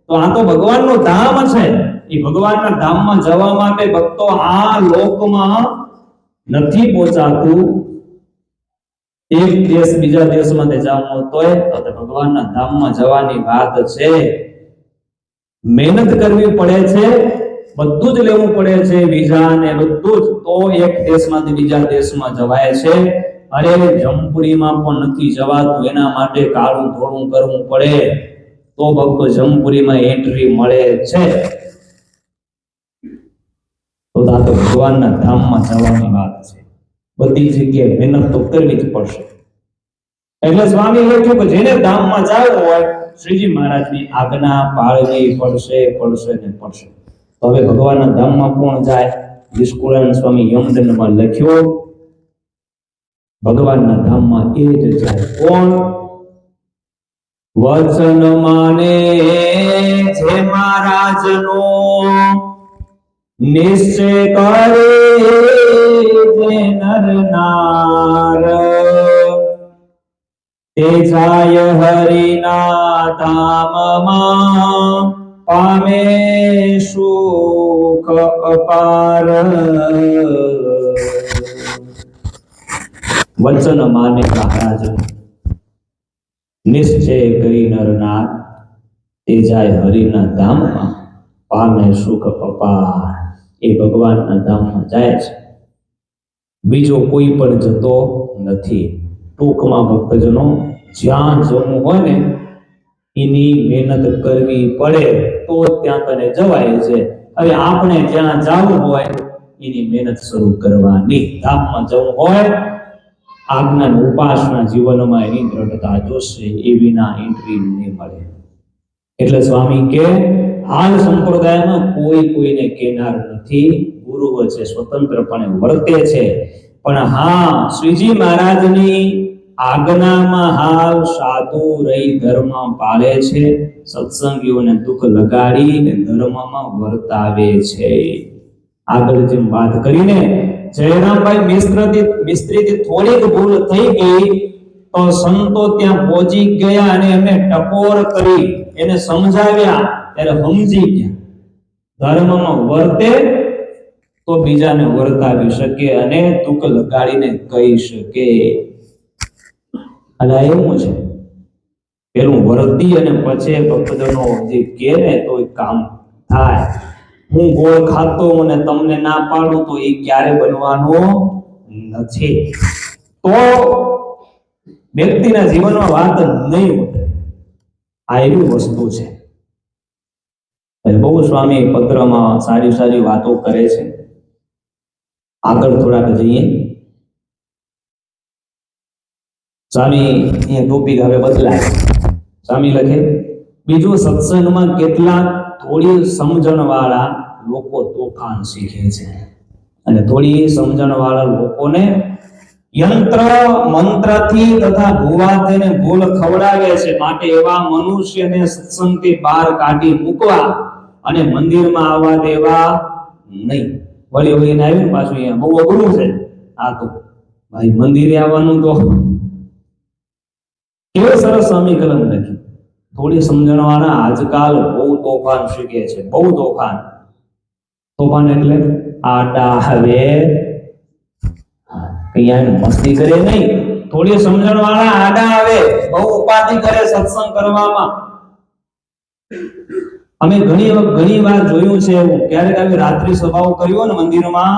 તો આ તો ભગવાનનું ધામ છે, એ ભગવાનના ધામમાં જવા માટે ભક્તો આ લોકમાં નથી પહોંચાતું. એક દેશ બીજા દેશમાં જવાનું તોય તો ભગવાનના ધામમાં જવાની વાત છે. મહેનત કરવી પડે છે, બધું જ લેવું પડે છે, વિઝા ને બધું જ, તો એક દેશમાંથી બીજા દેશમાં જવાય છે. અરે જમપુરીમાં પણ નથી જવાતું, એના માટે કાળું ધોળું કરવું પડે, તો ભક્તો જમપુરીમાં એન્ટ્રી મળે છે. તો આ તો ભગવાનના ધામમાં જવાની વાત છે. બધી જગ્યાએ મહેનત તો કરવી જ પડશે. એટલે સ્વામી લખ્યું કે જેને ધામમાં જવું હોય, શ્રીજી મહારાજની આજ્ઞા પાળવી પડશે, પડશે ને પડશે. તો હવે ભગવાનના ધામમાં કોણ જાય? નિષ્કુળાનંદ સ્વામી યમદંડમાં લખ્યો, ભગવાનના ધામમાં એ જ જાય. કોણ? વચન માને છે મહારાજનો, નિશ્ચય કરે જે નર નાર, તે જાય હરિના ધામમાં, પામે સુખ અપાર. વચન માને મહારાજ, નિશ્ચય કરી નર નાર, તે જાય હરિના ધામમાં, પામે સુખ અપાર. એ ભગવાનના ધામમાં જાય છે, બીજો કોઈ પણ જતો નથી. ટૂંકમાં ભક્તજનો, જ્યાં જવું હોય ને એની મહેનત કરવી પડે તો ત્યાં તને જવાય છે. હવે આપણે જ્યાં જવું હોય એની મહેનત શરૂ કરવાની. ધામમાં જવું હોય, આજ્ઞા ઉપાસના જીવનમાં એની દ્રઢતા જોશે, એ વિના એન્ટ્રી નહીં મળે. એટલે સ્વામી કે હાલ સંપ્રદાયમાં કોઈ કોઈને કહેનાર નથી, ગુરુઓ છે સ્વતંત્રપણે વર્તે છે, પણ હા શ્રીજી મહારાજની આજ્ઞામાં હાલ સાધુ રહી ધર્મ પાળે છે, સત્સંગીઓને દુઃખ લગાડી ધર્મમાં વર્તાવે છે. આગળ જેમ વાત કરીને જયરામભાઈ મિસ્ત્રીથી થોડીક ભૂલ થઈ ગઈ તો સંતો ત્યાં પહોંચી ગયા અને એમને ટકોર કરી એને સમજાવ્યા ત્યારે સમજી ગયા. ધર્મમાં વર્તે તો બીજાને વર્તાવી શકે અને દુઃખ લગાડીને કહી શકે. અને એવું છે પેલું વર્તી અને પછી ભક્તજનો જે કહે ને તો કામ થાય. હું ગોળ ખાતો અને તમને ના પાડું તો એ ક્યારે બનવાનો નથી. તો વ્યક્તિના જીવનમાં વાત નહીં વધે. આ એવી વસ્તુ છે. બહુ સ્વામી પત્રમાં સારી સારી વાતો કરે છે. આગળ થોડાક જઈએ. સ્વામી અહીંયા ટોપિક હવે બદલાય. સ્વામી લખે બીજું, સત્સંગમાં કેટલાક થોડી સમજણ વાળા લોકો તોફાન શીખે છે અને થોડી સમજણ વાળા લોકોને યંત્ર મંત્રથી તથા ભૂવાતેને ભૂલ ખવડાવે છે. માટે એવા મનુષ્યને સત્સંગથી બહાર કાઢી મૂકવા અને મંદિરમાં આવવા દેવા નહીં. વળી વળીને આવ્યું પાછું અહીંયા બહુ અઘરું છે. આ તો ભાઈ મંદિરે આવવાનું તો કેવો સરસ સ્વામી કલમ લખી. થોડી સમજણ વાળા આજકાલ બહુ તોફાન શીખે છે. બહુ તોફાન. તોફાન એટલે આડા હવે કઈ મસ્તી કરે નહીં. થોડી સમજણ વાળા આડા આવે, બહુ ઉપાધિ કરે સત્સંગ કરવામાં. અમે ઘણી વાર જોયું છે એવું. ક્યારેક આવી રાત્રિ સભાઓ કર્યો ને મંદિરમાં,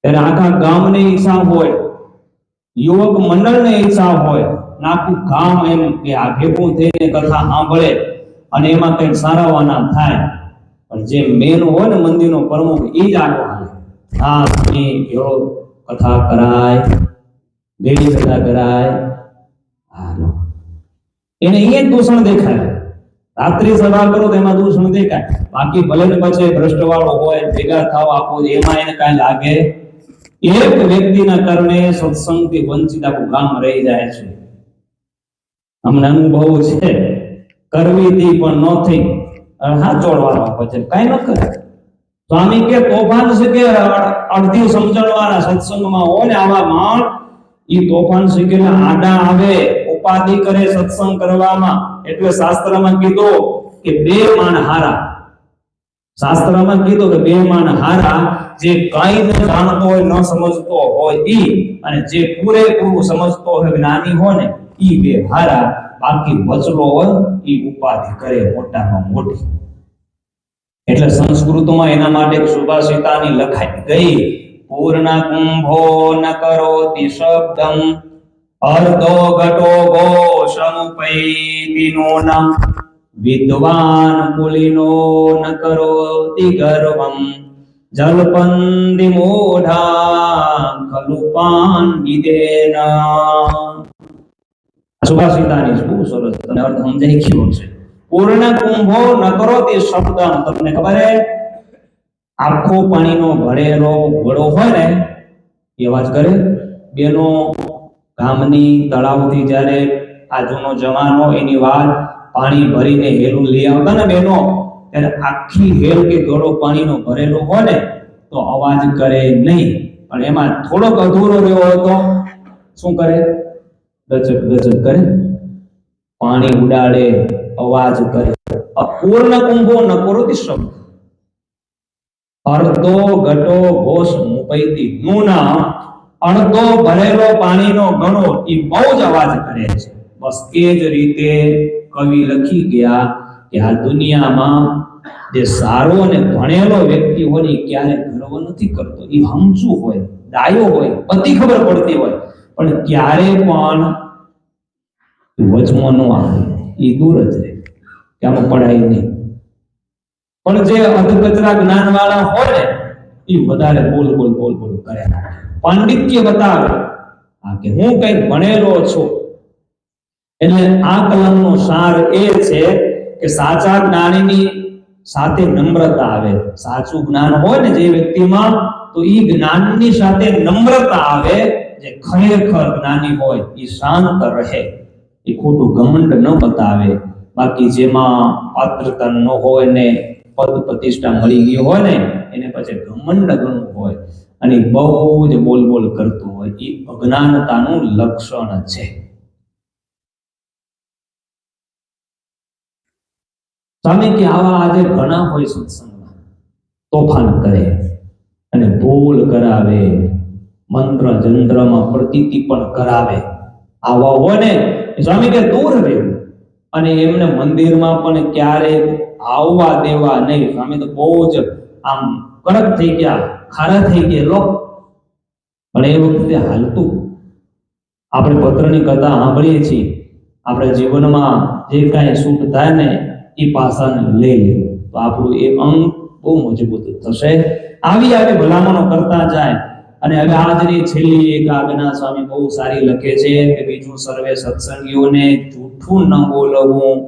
ત્યારે આખા ગામની ઈચ્છા હોય, યુવક મંડળની ઈચ્છા હોય, આખું ગામ એમ કે આ ભેગું થઈને કથા સાંભળે અને એમાં કઈક સારાવાના થાય. પણ જે મેન હોય ને મંદિરનો પ્રમુખ એ જ આગળ હાલે. હા એ એવો કથા કરાય, બેડી કથા કરાય, એને અહીંયા જ દૂષણ દેખાય. રાત્રિ સભા કરો તો એમાં દૂષણ દેખાય. બાકી ભલે ને પછી ભ્રષ્ટવાળો હોય, ભેગા થાવ આપો, એમાં એને કાંઈ લાગે. એક વ્યક્તિના કારણે સત્સંગથી વંચિત આખું ગામ રહી જાય છે. અમને અનુભવ છે. કરવી હતી પણ ન થઈ. હાચોડવાનો પછી કઈ ન કરે. સ્વામી કે તોફાન છે કે અડધી સમજણ વાળા સત્સંગમાં હોય ને આવા માણ, ઈ તોફાન શીખેલા આડા આવે, ઉપાધિ કરે સત્સંગ કરવામાં. એટલે શાસ્ત્રમાં કીધું કે બે માણ હારા. શાસ્ત્રમાં કીધું કે બે માણ હારા, જે કઈ ન જાણતો હોય, ન સમજતો હોય ઈ, અને જે પૂરેપૂરું સમજતો હોય, જ્ઞાની હોય ને ઈ બે હારા. બાકી વચલો હોય ઈ ઉપાધિ કરે મોટામાં મોટી. એટલે સંસ્કૃતમાં એના માટે એક સુભાષિતાની લખાઈ ગઈ, પૂર્ણ કુંભો ન કરોતિ શબ્દમ અર્ધો ઘટો ઘોષમુપૈતિનો ન વિદ્વાન કુલિનો ન કરોતિ ગર્વમ જલપંદિ મોઢા ખલુ પાંડિદેન. સુભાષિતાની બહુ સરસ તને અર્થ સમજાઈ ગયો છે. પૂર્ણ કુંભો ન કરોતિ શબ્દમ. તમને ખબર હે, આખો પાણીનો ભરેલો ઘડો હોય ને એ અવાજ કરે. બેનો ગામની તળાવથી જ્યારે આ જૂનો જમાનો એની વાત, પાણી ભરીને હેલું લઈ આવતા ને બેનો, ત્યારે આખી હેલ કે ઘડો પાણીનો ભરેલો હોય ને તો અવાજ કરે નહીં. પણ એમાં થોડોક અધૂરો રહ્યો હોય તો શું કરે? ગચક ગચક કરે, પાણી ઉડાડે, અવાજ કરે. અપૂર્ણ કુંભો ન કરોતિ શબ્દ અર્ધો ઘટો ઘોષ મુપૈતિ નુના. અડધો ભરેલો પાણીનો ઘડો એ બહુ જ અવાજ કરે છે. બસ એ જ રીતે કવિ લખી ગયા કે આ દુનિયામાં જે સારો અને ભણેલો વ્યક્તિ હોય એ ક્યારે ગર્વ નથી કરતો. એ હમસુ હોય, ડાયો હોય, બધી ખબર પડતી હોય, પણ ક્યારે પણ વચમાં ન આવે. એ દૂર જ રહે કે આમાં પડાય નહીં. પણ જે અધકચરા જ્ઞાન વાળા હોય ને એ વધારે બોલ કરે, પાંડિત્ય બતાવે કે હું કઈક ભણેલો છું. એટલે આ કલમનો સાર એ છે કે સાચા જ્ઞાનીની સાથે નમ્રતા આવે. સાચું જ્ઞાન હોય ને જે વ્યક્તિમાં, તો એ જ્ઞાનની સાથે નમ્રતા આવે. જે ખરેખર જ્ઞાની હોય એ શાંત રહે, એ ખોટું ઘમંડ ન બતાવે. બાકી જેમાં પાત્રતા ન હોય ને પદ પ્રતિષ્ઠા મળી ગઈ હોય ને, એને પછી ઘમંડ ગણવું હોય અને બહુ જ બોલ બોલ કરતું હોય, એ અજ્ઞાનતાનું લક્ષણ છે. સ્વામી કે આવા આજે ઘણા હોય સત્સંગમાં, તોફાન કરે અને ભૂલ કરાવે, મંત્ર જંત્રમાં પ્રતીતિ પણ કરાવે. આવા હોય ને સ્વામી કે દૂર રહેવું, અને એમને મંદિરમાં પણ ક્યારે આવવા દેવા નહીં. સ્વામી તો બહુ જ આમ કડક થઈ ગયા, ખારા થઈ ગયા લો. પણ એ વખતે હાલતું આપણે પત્રની કથા સાંભળીએ છીએ, આપણે જીવનમાં જે કાંઈ સૂટ થાય ને એ પાસાને લઈ લેવું, તો આપણું એ અંગ બહુ મજબૂત થશે. આવી આવી ભલામણો કરતા જાય. અને હવે આજની છેલ્લી એક આજ્ઞા સ્વામી બહુ સારી લખે છે કે બીજું સર્વે સત્સંગીઓને જૂઠું ન બોલવું,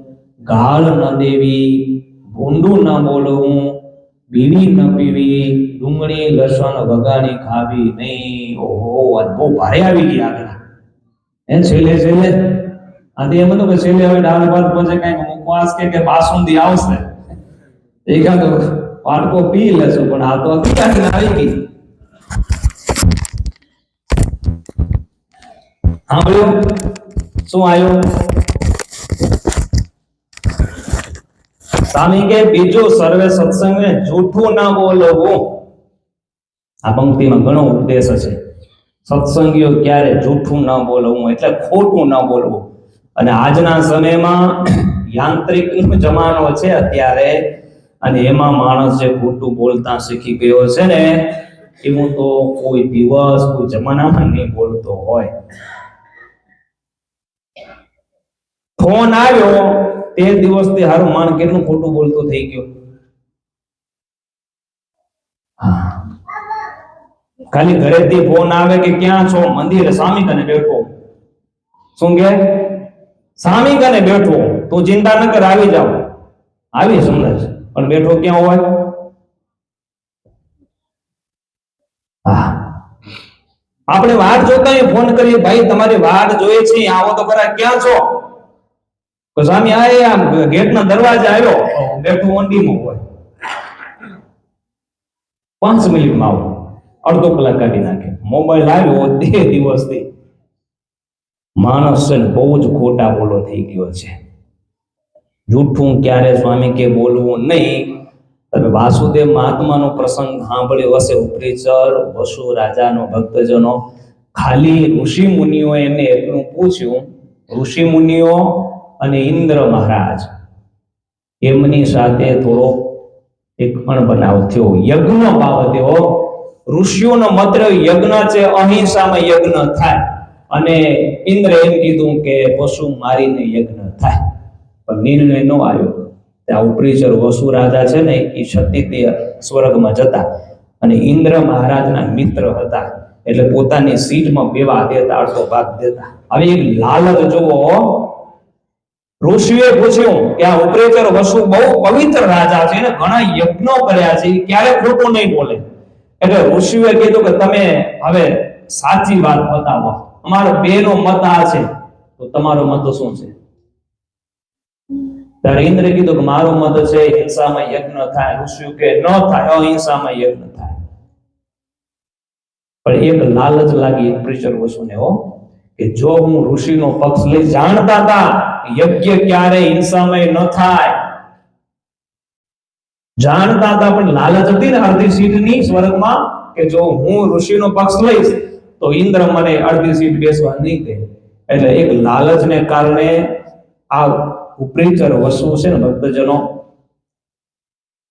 ગાળ ન દેવી, ભૂંડું ન બોલવું, બીડી ન પીવી, ડુંગળી લસણ વગાણી ખાવી નહીં. ઓહો, આ બહુ ભારે આવી ગઈ આજ્ઞા. છેલ્લે આથી એમ હતું કે છેલ્લે હવે દાળ ભાત પછી કઈક મુખવાસ કે બાસુંદી આવશે, એકાદ વાટકો પી લેશું. પણ આ તો અતિકારી આવી ગઈ. સાંભળ્યું શું આવ્યું? સ્વામી કે બીજું સર્વે સત્સંગને જૂઠું ના બોલવું. આ પંક્તિમાં ઘણો ઉપદેશ છે. સત્સંગીઓ ક્યારે જૂઠું ના બોલવું એટલે ખોટું ના બોલવું. અને આજના સમયમાં યાંત્રિક જમાનો છે અત્યારે, અને એમાં માણસ જે ખોટું બોલતા શીખી ગયો છે ને, એવું તો કોઈ દિવસ કોઈ જમાનામાં નહીં બોલતો હોય. ફોન આવ્યો તે દિવસથી હારું માણ કેટલું ખોટું બોલતો થઈ ગયો. ખાલી ઘરેથી ફોન આવે કે ક્યાં છો? મંદિરે સ્વામી કને બેઠો. શું કે? સ્વામી કને બેઠો. તું ચિંતા ન કર, આવી જાવ. આવી સમજ, પણ બેઠો ક્યાં હોય? આપણે વાટ જોતા ફોન કરીએ, ભાઈ તમારી વાટ જોઈએ છે, આવો તો ખરા, ક્યાં છો? સ્વામી આ ગેટના દરવાજે આવ્યો, બેઠું ઓંડીમાં હોય. 5 મિનિટમાં આવો, અડધો કલાક કાઢી નાખે. મોબાઈલ આવ્યો તે દિવસથી માણસ છે ને બહુ જ ખોટા બોલો થઈ ગયો છે. જૂઠું ક્યારે સ્વામી કે બોલવું નહીં. તમે વાસુદેવ મહાત્માનો પ્રસંગ સાંભળ્યો હશે. ઉપરીચર વસુ રાજાનો ભક્તજનો, ખાલી ઋષિ મુનિઓ એને એટલું પૂછ્યું, ઋષિ મુનિઓ અને ઇન્દ્ર મહારાજ એમની સાથે થોડો એક અણબનાવ થયો યજ્ઞ બાબતે. ઋષિઓનો મત યજ્ઞ છે, અહિંસામાં યજ્ઞ થાય, અને ઇન્દ્ર એમ કીધું કે પશુ મારીને યજ્ઞ થાય. પણ નિર્ણય ન આવ્યો. ત્યાં ઉપરીચર વસુ રાજા છે ને એ ક્ષત્રિય સ્વર્ગમાં જતા, અને ઇન્દ્ર મહારાજના મિત્ર હતા, એટલે પોતાની સીટમાં બેવા દેતા, અડધો ભાગ દેતા. હવે એક લાલચ જોવો. ઋષિએ પૂછ્યું કે આ ઉપરેચર વસુ બહુ પવિત્ર રાજા છે ને ઘણા યજ્ઞો કર્યા છે, ક્યારે ખોટું નહીં બોલે. એટલે ઋષિએ કીધું કે તમે હવે સાચી વાત બતાવો, અમારો બેનો મત આ છે, તો તમારો મત શું છે? ત્યારે ઇન્દ્રે કીધું કે મારો મત છે હિંસામાં યજ્ઞ થાય. ઋષિ કે ન થાય, અહિંસામાં યજ્ઞ થાય. પણ એક લાલચ લાગી ઉપરેચર વસુને કે જો હું ઋષિનો પક્ષ લઈ, જાણતા હતા યજ્ઞ ક્યારે હિંસામય ન થાય, જાણતા હતા, પણ લાલચ હતી ને અડધી સીટની સ્વર્ગમાં, કે જો હું ઋષિનો પક્ષ લઈશ તો ઇન્દ્ર મને અડધી સીટ બેસવા નહીં દે. એટલે એક લાલચને કારણે આ ઉપરેચર વસુ છે ને ભક્તજનો,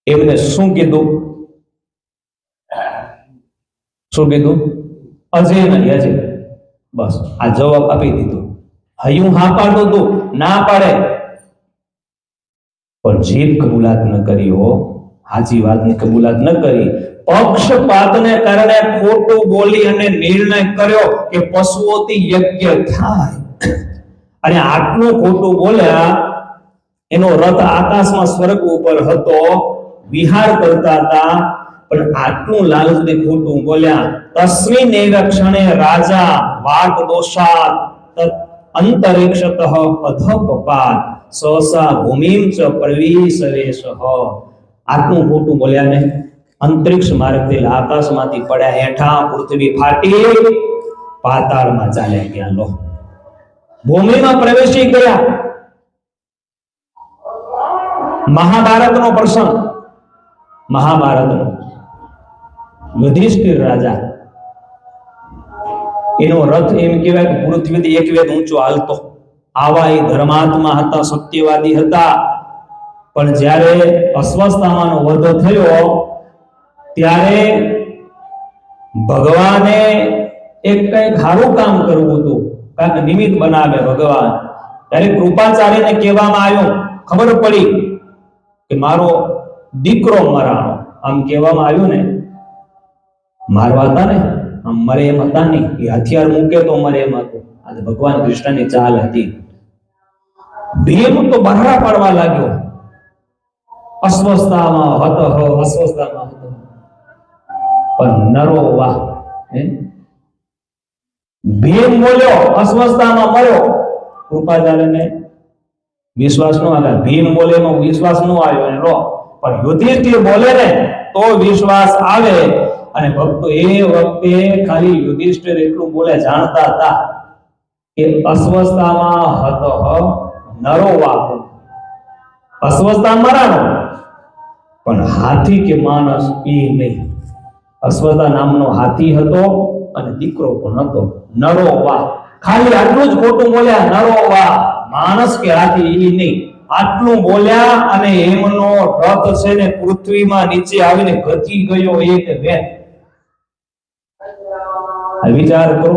એમને શું કીધું? અજય નહીં, અજય. બસ આ જવાબ આપી દીધો. હયું હા પાડતો તું, ના પાડે, પણ જીભ કબૂલાત ન કરી. સાચી વાતની કબૂલાત ન કરી. પક્ષપાતને કારણે ખોટું બોલી અને નિર્ણય કર્યો કે પશુઓથી યજ્ઞ થાય. અને આટલું ખોટું બોલ્યા, એનો રથ આકાશમાં સ્વર્ગ ઉપર હતો, વિહાર કરતા હતા, પણ આટલું લાલચથી ખોટું બોલ્યા. તસ્મિન એવ ક્ષણે રાજા વાટ દોષાત અંતરિક્ષતઃ અધપપાત સહસા ભૂમિમ ચ પ્રવિશવેશઃ. આટલું ખોટું બોલ્યા ને અંતરિક્ષ માર્ગથી આકાશમાંથી પડ્યા હેઠા, પૃથ્વી ફાટી પાતાળમાં ચાલ્યા ગયા. લો, ભૂમિમાં પ્રવેશી ગયા. મહાભારતનો પ્રસંગ, મહાભારતનો યુધિષ્ઠિર રાજા, એનો રથ એમ કહેવાય કે પૃથ્વીથી એક વેદ ઊંચો હાલતો. આવા એ ધર્માત્મા હતા, સત્યવાદી હતા. પણ જ્યારે અશ્વત્થામાનો વધ થયો ત્યારે ભગવાને એક કઈક સારું કામ કરવું હતું, કાંઈક નિમિત્ત બનાવે ભગવાન. ત્યારે કૃપાચાર્યને કહેવામાં આવ્યું, ખબર પડી કે મારો દીકરો મરાણો. આમ કહેવામાં આવ્યું ને, મારવા હતા ને આમ મરે એમ હતા નહીં, એ હથિયાર મૂકે તો મરે એમ હતું. આ ભગવાન કૃષ્ણની ચાલ હતી. ભીમ તો બહાર પાડવા લાગ્યો, અસ્વસ્થતામાં હતો, અસ્વસ્થતામાં હતો. પણ નરો વાહ, ભીમ બોલ્યો, અસ્વસ્થતામાં મર્યો. કૃપાચાર્યને વિશ્વાસ નો આવ્યો. ભીમ બોલે એમાં વિશ્વાસ નો આવ્યો એનો, પણ યુધિષ્ઠિર બોલે ને તો વિશ્વાસ આવે. અને ભક્તો એ વખતે ખાલી યુધિષ્ઠિર એટલું બોલે, જાણતા હતા કે અસ્વસ્થતામાં હતો નરો વાહ, અસ્વસ્થતા મરાનો. પણ હાથી કે માણસ એ નહીં. અશ્વત્થા નામનો હાથી હતો અને દીકરો પણ હતો. નરો વાહ, ખાલી આટલું જ ખોટું બોલ્યા, નરો વાહ. માણસ કે હાથી એ નહીં, આટલું બોલ્યા અને એમનો રથ છે ને પૃથ્વીમાં નીચે આવીને ઘસી ગયો એક વેત. વિચાર કરો,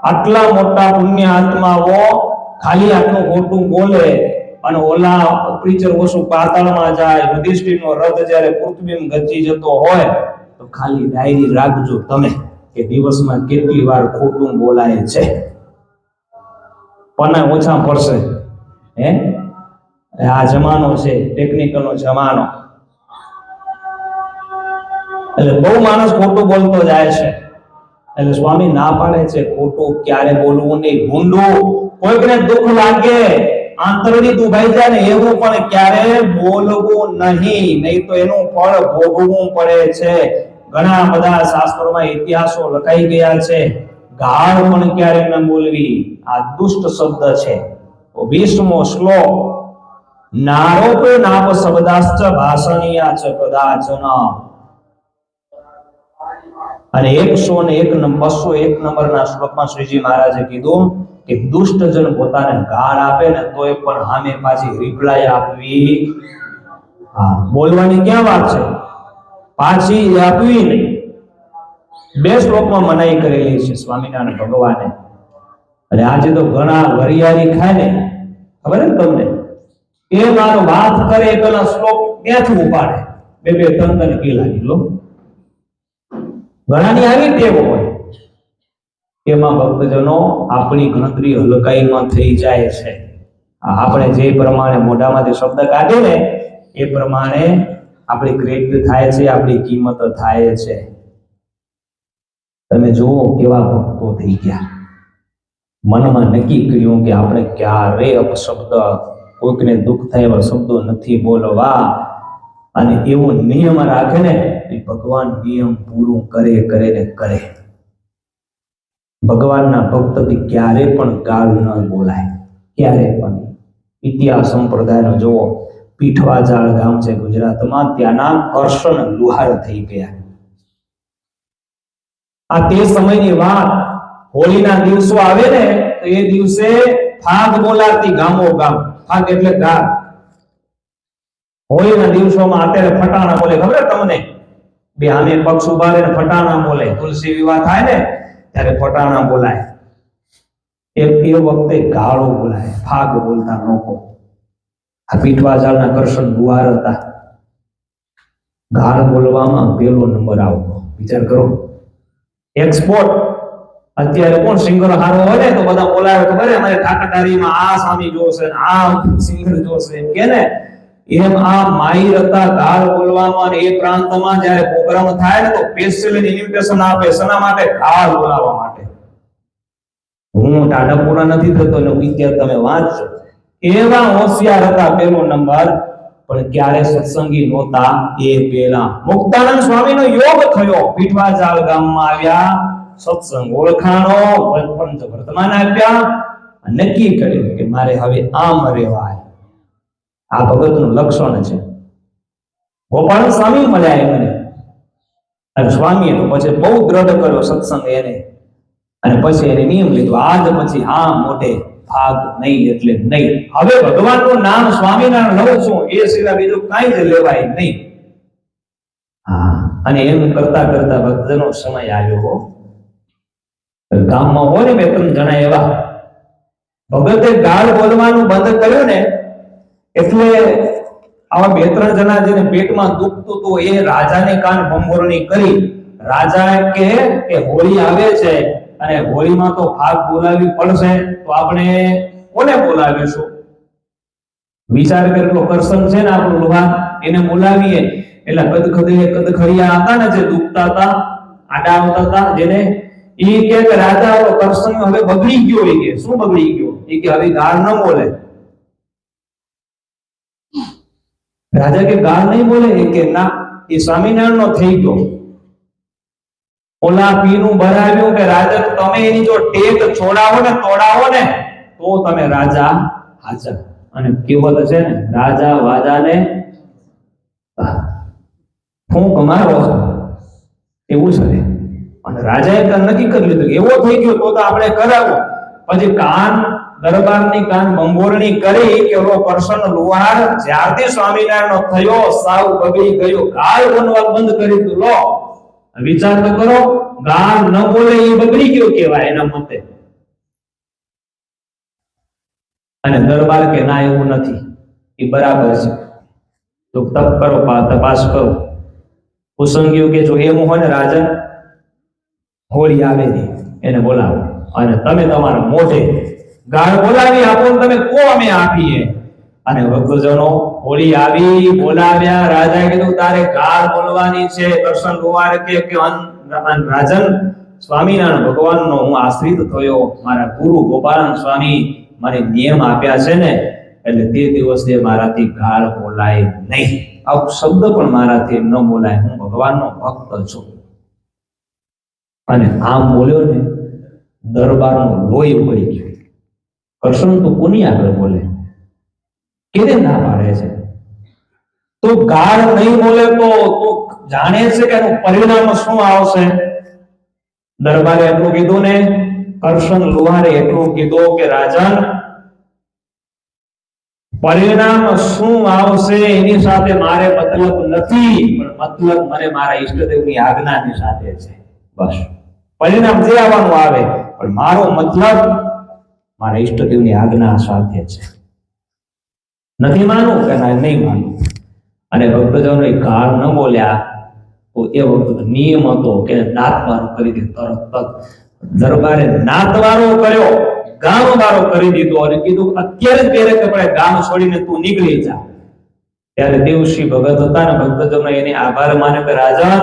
આટલા મોટા પુણ્ય આત્માઓ ખાલી આટલું ખોટું બોલે અને ઓલા પ્રીચર ઓછું પાતાળમાં જાય. યુધિષ્ઠિરનો રથ જ્યારે પૃથ્વીમાં ગચી જતો હોય તો ખાલી ડાયરી રાખજો તમે કે દિવસમાં કેટલી વાર ખોટું બોલાય છે. પણ ઓછા પડશે. આ જમાનો છે, ટેકનિકલનો જમાનો. એટલે બહુ માણસ ખોટું બોલતો જાય છે. એટલે સ્વામી ના પાડે છે ખોટું ક્યારે બોલવું નહીં. ભૂંડું, કોઈકને દુઃખ લાગે, આંતરડી દુભાઈ જાય ને એવું પણ ક્યારે બોલવું નહીં, નહીં તો એનું ફળ ભોગવવું પડે છે. ઘણા બધા શાસ્ત્રોમાં ઇતિહાસો લખાઈ ગયા છે. ગાળ પણ ક્યારે ન બોલવી, આ દુષ્ટ શબ્દ છે. 20મો શ્લોક, નારોપ નાપ શબ્દાશ્ચ ભાષણીયા ચ કદાચન. અને 201 નંબરના શ્લોકમાં શ્રીજી મહારાજે કીધું કે દુષ્ટ જન પોતાને ગાળ આપે ને તોય પણ સામે પાછી રિપ્લાય આપવી. બોલવાની ક્યાં વાત છે, પાછી આપવી નહીં. 2 શ્લોકમાં મનાઈ કરેલી છે સ્વામિનારાયણ ભગવાને. અને આજે તો ઘણા વરિયાળી ખાય ને, ખબર ને તમને, એ મારો વાત કરે પેલા શ્લોક ક્યાંથી ઉપાડે, 2-3 કિલા લો. ઘણાની આવી ટેવ હોય. એમાં ભક્તજનો આપણી ગણતરી હલકાઈમાં થઈ જાય છે. આપણે જે પ્રમાણે મોઢામાંથી શબ્દ કાઢે ને એ પ્રમાણે આપણી ક્રેડિટ થાય છે, આપણી કિંમત થાય છે. તમે જુઓ કેવા ભક્તો થઈ ગયા. મનમાં નક્કી કર્યું કે આપણે ક્યારેય અપશબ્દ, કોઈકને દુઃખ થાય એવા શબ્દો નથી બોલવા. અને એવો નિયમ રાખે ને ભગવાન નિયમ પૂરું કરે ને કરે. ભગવાનના ભક્તથી ક્યારે પણ ગાળ ન બોલાય, ક્યારે પણ. ઇતિહાસ સંપ્રદાયનો જુઓ, પીઠવાજાળ ગામ છે ગુજરાતમાં, ત્યાંના કરશન લુહાર થઈ ગયા. આ તે સમયની વાત. હોળીના દિવસો આવે ને તો એ દિવસે ફાગ બોલાતી ગામો ગામ. ફાગ એટલે ગાળ. હોળીના દિવસોમાં અત્યારે ફટાણા બોલે, ખબર તમને? બે આમે પક્ષ ઉભા રહે ને ફટાણા બોલે. તુલસી વિવાહ થાય ને ત્યારે ફટાણા બોલાય. એ વખતે ગાળો બોલાય, ફાગ બોલતા લોકો. આ પીઠવાજાળના કરશન ગુવાર હતા. ગાળ બોલવામાં પહેલો નંબર આવતો. વિચાર કરો, એક્સપોર્ટ. અત્યારે કોણ સિંગર હારો હોય ને તો બધા બોલાવે, ખબર અમારે ઠાકરધારીમાં આ સ્વામી જોશે, આ સિંગર જોશે એમ કે ને. એમ આ માહિર હતા ગાળ બોલવાનો, અને એ પ્રાંતમાં જ્યારે પ્રોગ્રામ થાય ને તો સ્પેશિયલ ઇન્વિટેશન આપે શેના માટે? ગાળ બોલાવવા માટે. હું ટાઢા પૂરા નથી થતો ને ઇતિહાસ તમે વાંચજો. એવા હોશિયાર હતા પેલો નંબર, પણ ક્યારે સત્સંગી નહોતા. એ પેલા મુક્તાનંદ સ્વામીનો યોગ થયો, પીઠવાજાળ ગામમાં આવ્યા, સત્સંગ ઓળખાણો, પંચ વર્તમાન આપ્યા, નક્કી કર્યું કે મારે હવે આમ રહેવાય. આ ભગતનું લક્ષણ છે. ગોપાલ સ્વામી મળ્યા એમને, અને સ્વામીએ તો પછી બહુ દ્રઢ કર્યો સત્સંગ એને, અને પછી એને નિયમ લીધો, આજ પછી હા મોટે ભાગ નહીં એટલે નહીં. હવે ભગવાનનું નામ સ્વામિનારાયણ લઉં છું, એ સિવાય બીજું કાંઈ જ લેવાય નહીં. હા, અને એમ કરતા કરતા ભક્તનો સમય આવ્યો. ગામમાં હોય ને 2-3 જણા એવા, ભગતે ગાળ બોલવાનું બંધ કર્યું ને એટલે આવા 2-3 જણા જેને પેટમાં દુખતું હતું એ રાજાને કાન ભંભોરણી કરી. રાજા કે હોળી આવે છે અને હોળીમાં તો ભાગ બોલાવી પડશે, તો આપણે કોને બોલાવીશું? વિચાર કરેલો કરશન છે ને આપણું લુહાર, એને બોલાવીએ. એટલે કદખડિયા હતા ને જે દુખતા હતા, આડા આવતા હતા, જેને ઈ કે રાજા કરશન હવે બગડી ગયો. એ કે શું બગડી ગયો? એ કે હવે ગાળ ન બોલે. રાજા કે ગાળ નહીં બોલે? એ કે ના, એ સ્વામિનારાયણ નો થઈ ગયો. ઓલા પીનું ભરાવ્યું કે રાજા તમે એની જો ટેક છોડાવો ને તોડાવો ને તો તમે રાજા હાજર. અને કેવલ છે ને રાજા વાજાને ફૂંક મારો, એવું છે. અને રાજાએ નક્કી કરી લીધું એવો થઈ ગયો તો આપણે કરાવો. પછી કાન દરબારની કાન બંબોરણી કરી કે ઓલો કરશન લુહાર જ્યારથી સ્વામિનારાયણ થયો સાવ બગડી ગયો, ગાળ બોલવા બંધ કરી દીધું. લો વિચાર તો કરો, ગાળ ન બોલે એ બગડી ગયો કેવાય એના મતે. અને દરબાર કે ના એવું નથી, એ બરાબર છે, તો તપ કરો, તપાસ કરો. કુસંગીઓ કે જો એમ હોય ને રાજન, હોળી આવે ને એને બોલાવો, અને તમે તમારા મોઢે ગાળ બોલાવી આપો, તમે કો અમે આપીએ. અને ભક્તજનો હોળી આવી, બોલાવ્યા. રાજાએ કીધું તારે ગાળ બોલવાની છે. કરશન લુહાર કે રાજન, સ્વામિનારાયણ ભગવાનનો હું આશ્રિત થયો, મારા ગુરુ ગોપાલન સ્વામી મને નિયમ આપ્યા છે ને, એટલે તે દિવસે મારાથી ગાળ બોલાય નહીં, અપશબ્દ પણ મારાથી ન બોલાય, હું ભગવાનનો ભક્ત છું. અને આમ બોલ્યો ને, દરબારનું લોહી ઉકળી ગયું. કરશન તો કોની આગળ બોલે? કેને ના પાડે છે? તો ગાળ નહીં બોલે તો જાણે છે કે એનું પરિણામ શું આવશે. દરબારે એટલું કીધું ને, કરશન લુહારે એટલું કીધું કે રાજન, પરિણામ શું આવશે એની સાથે મારે મતલબ નથી, પણ મતલબ મને મારા ઈષ્ટદેવની આજ્ઞાની સાથે છે. બસ પરિણામ જે આવવાનું આવે, પણ મારો મતલબ મારા ઈષ્ટદેવની આજ્ઞા સાથે છે. નથી માનું કે નહીં માનું. અને ભક્તજનો એ ગાળ ન બોલ્યા તો એ વખત નિયમ હતો કે નાતવારો કરી દે. તરત દરબારે નાતવારો કર્યો, ગામવારો કરી દીધો, અને કીધું અત્યારે પહેરે કપડે ગામ છોડીને તું નીકળી જા. ત્યારે દેવશ્રી ભગત હતા ને ભક્તજનો એને આભાર માને કે રાજા,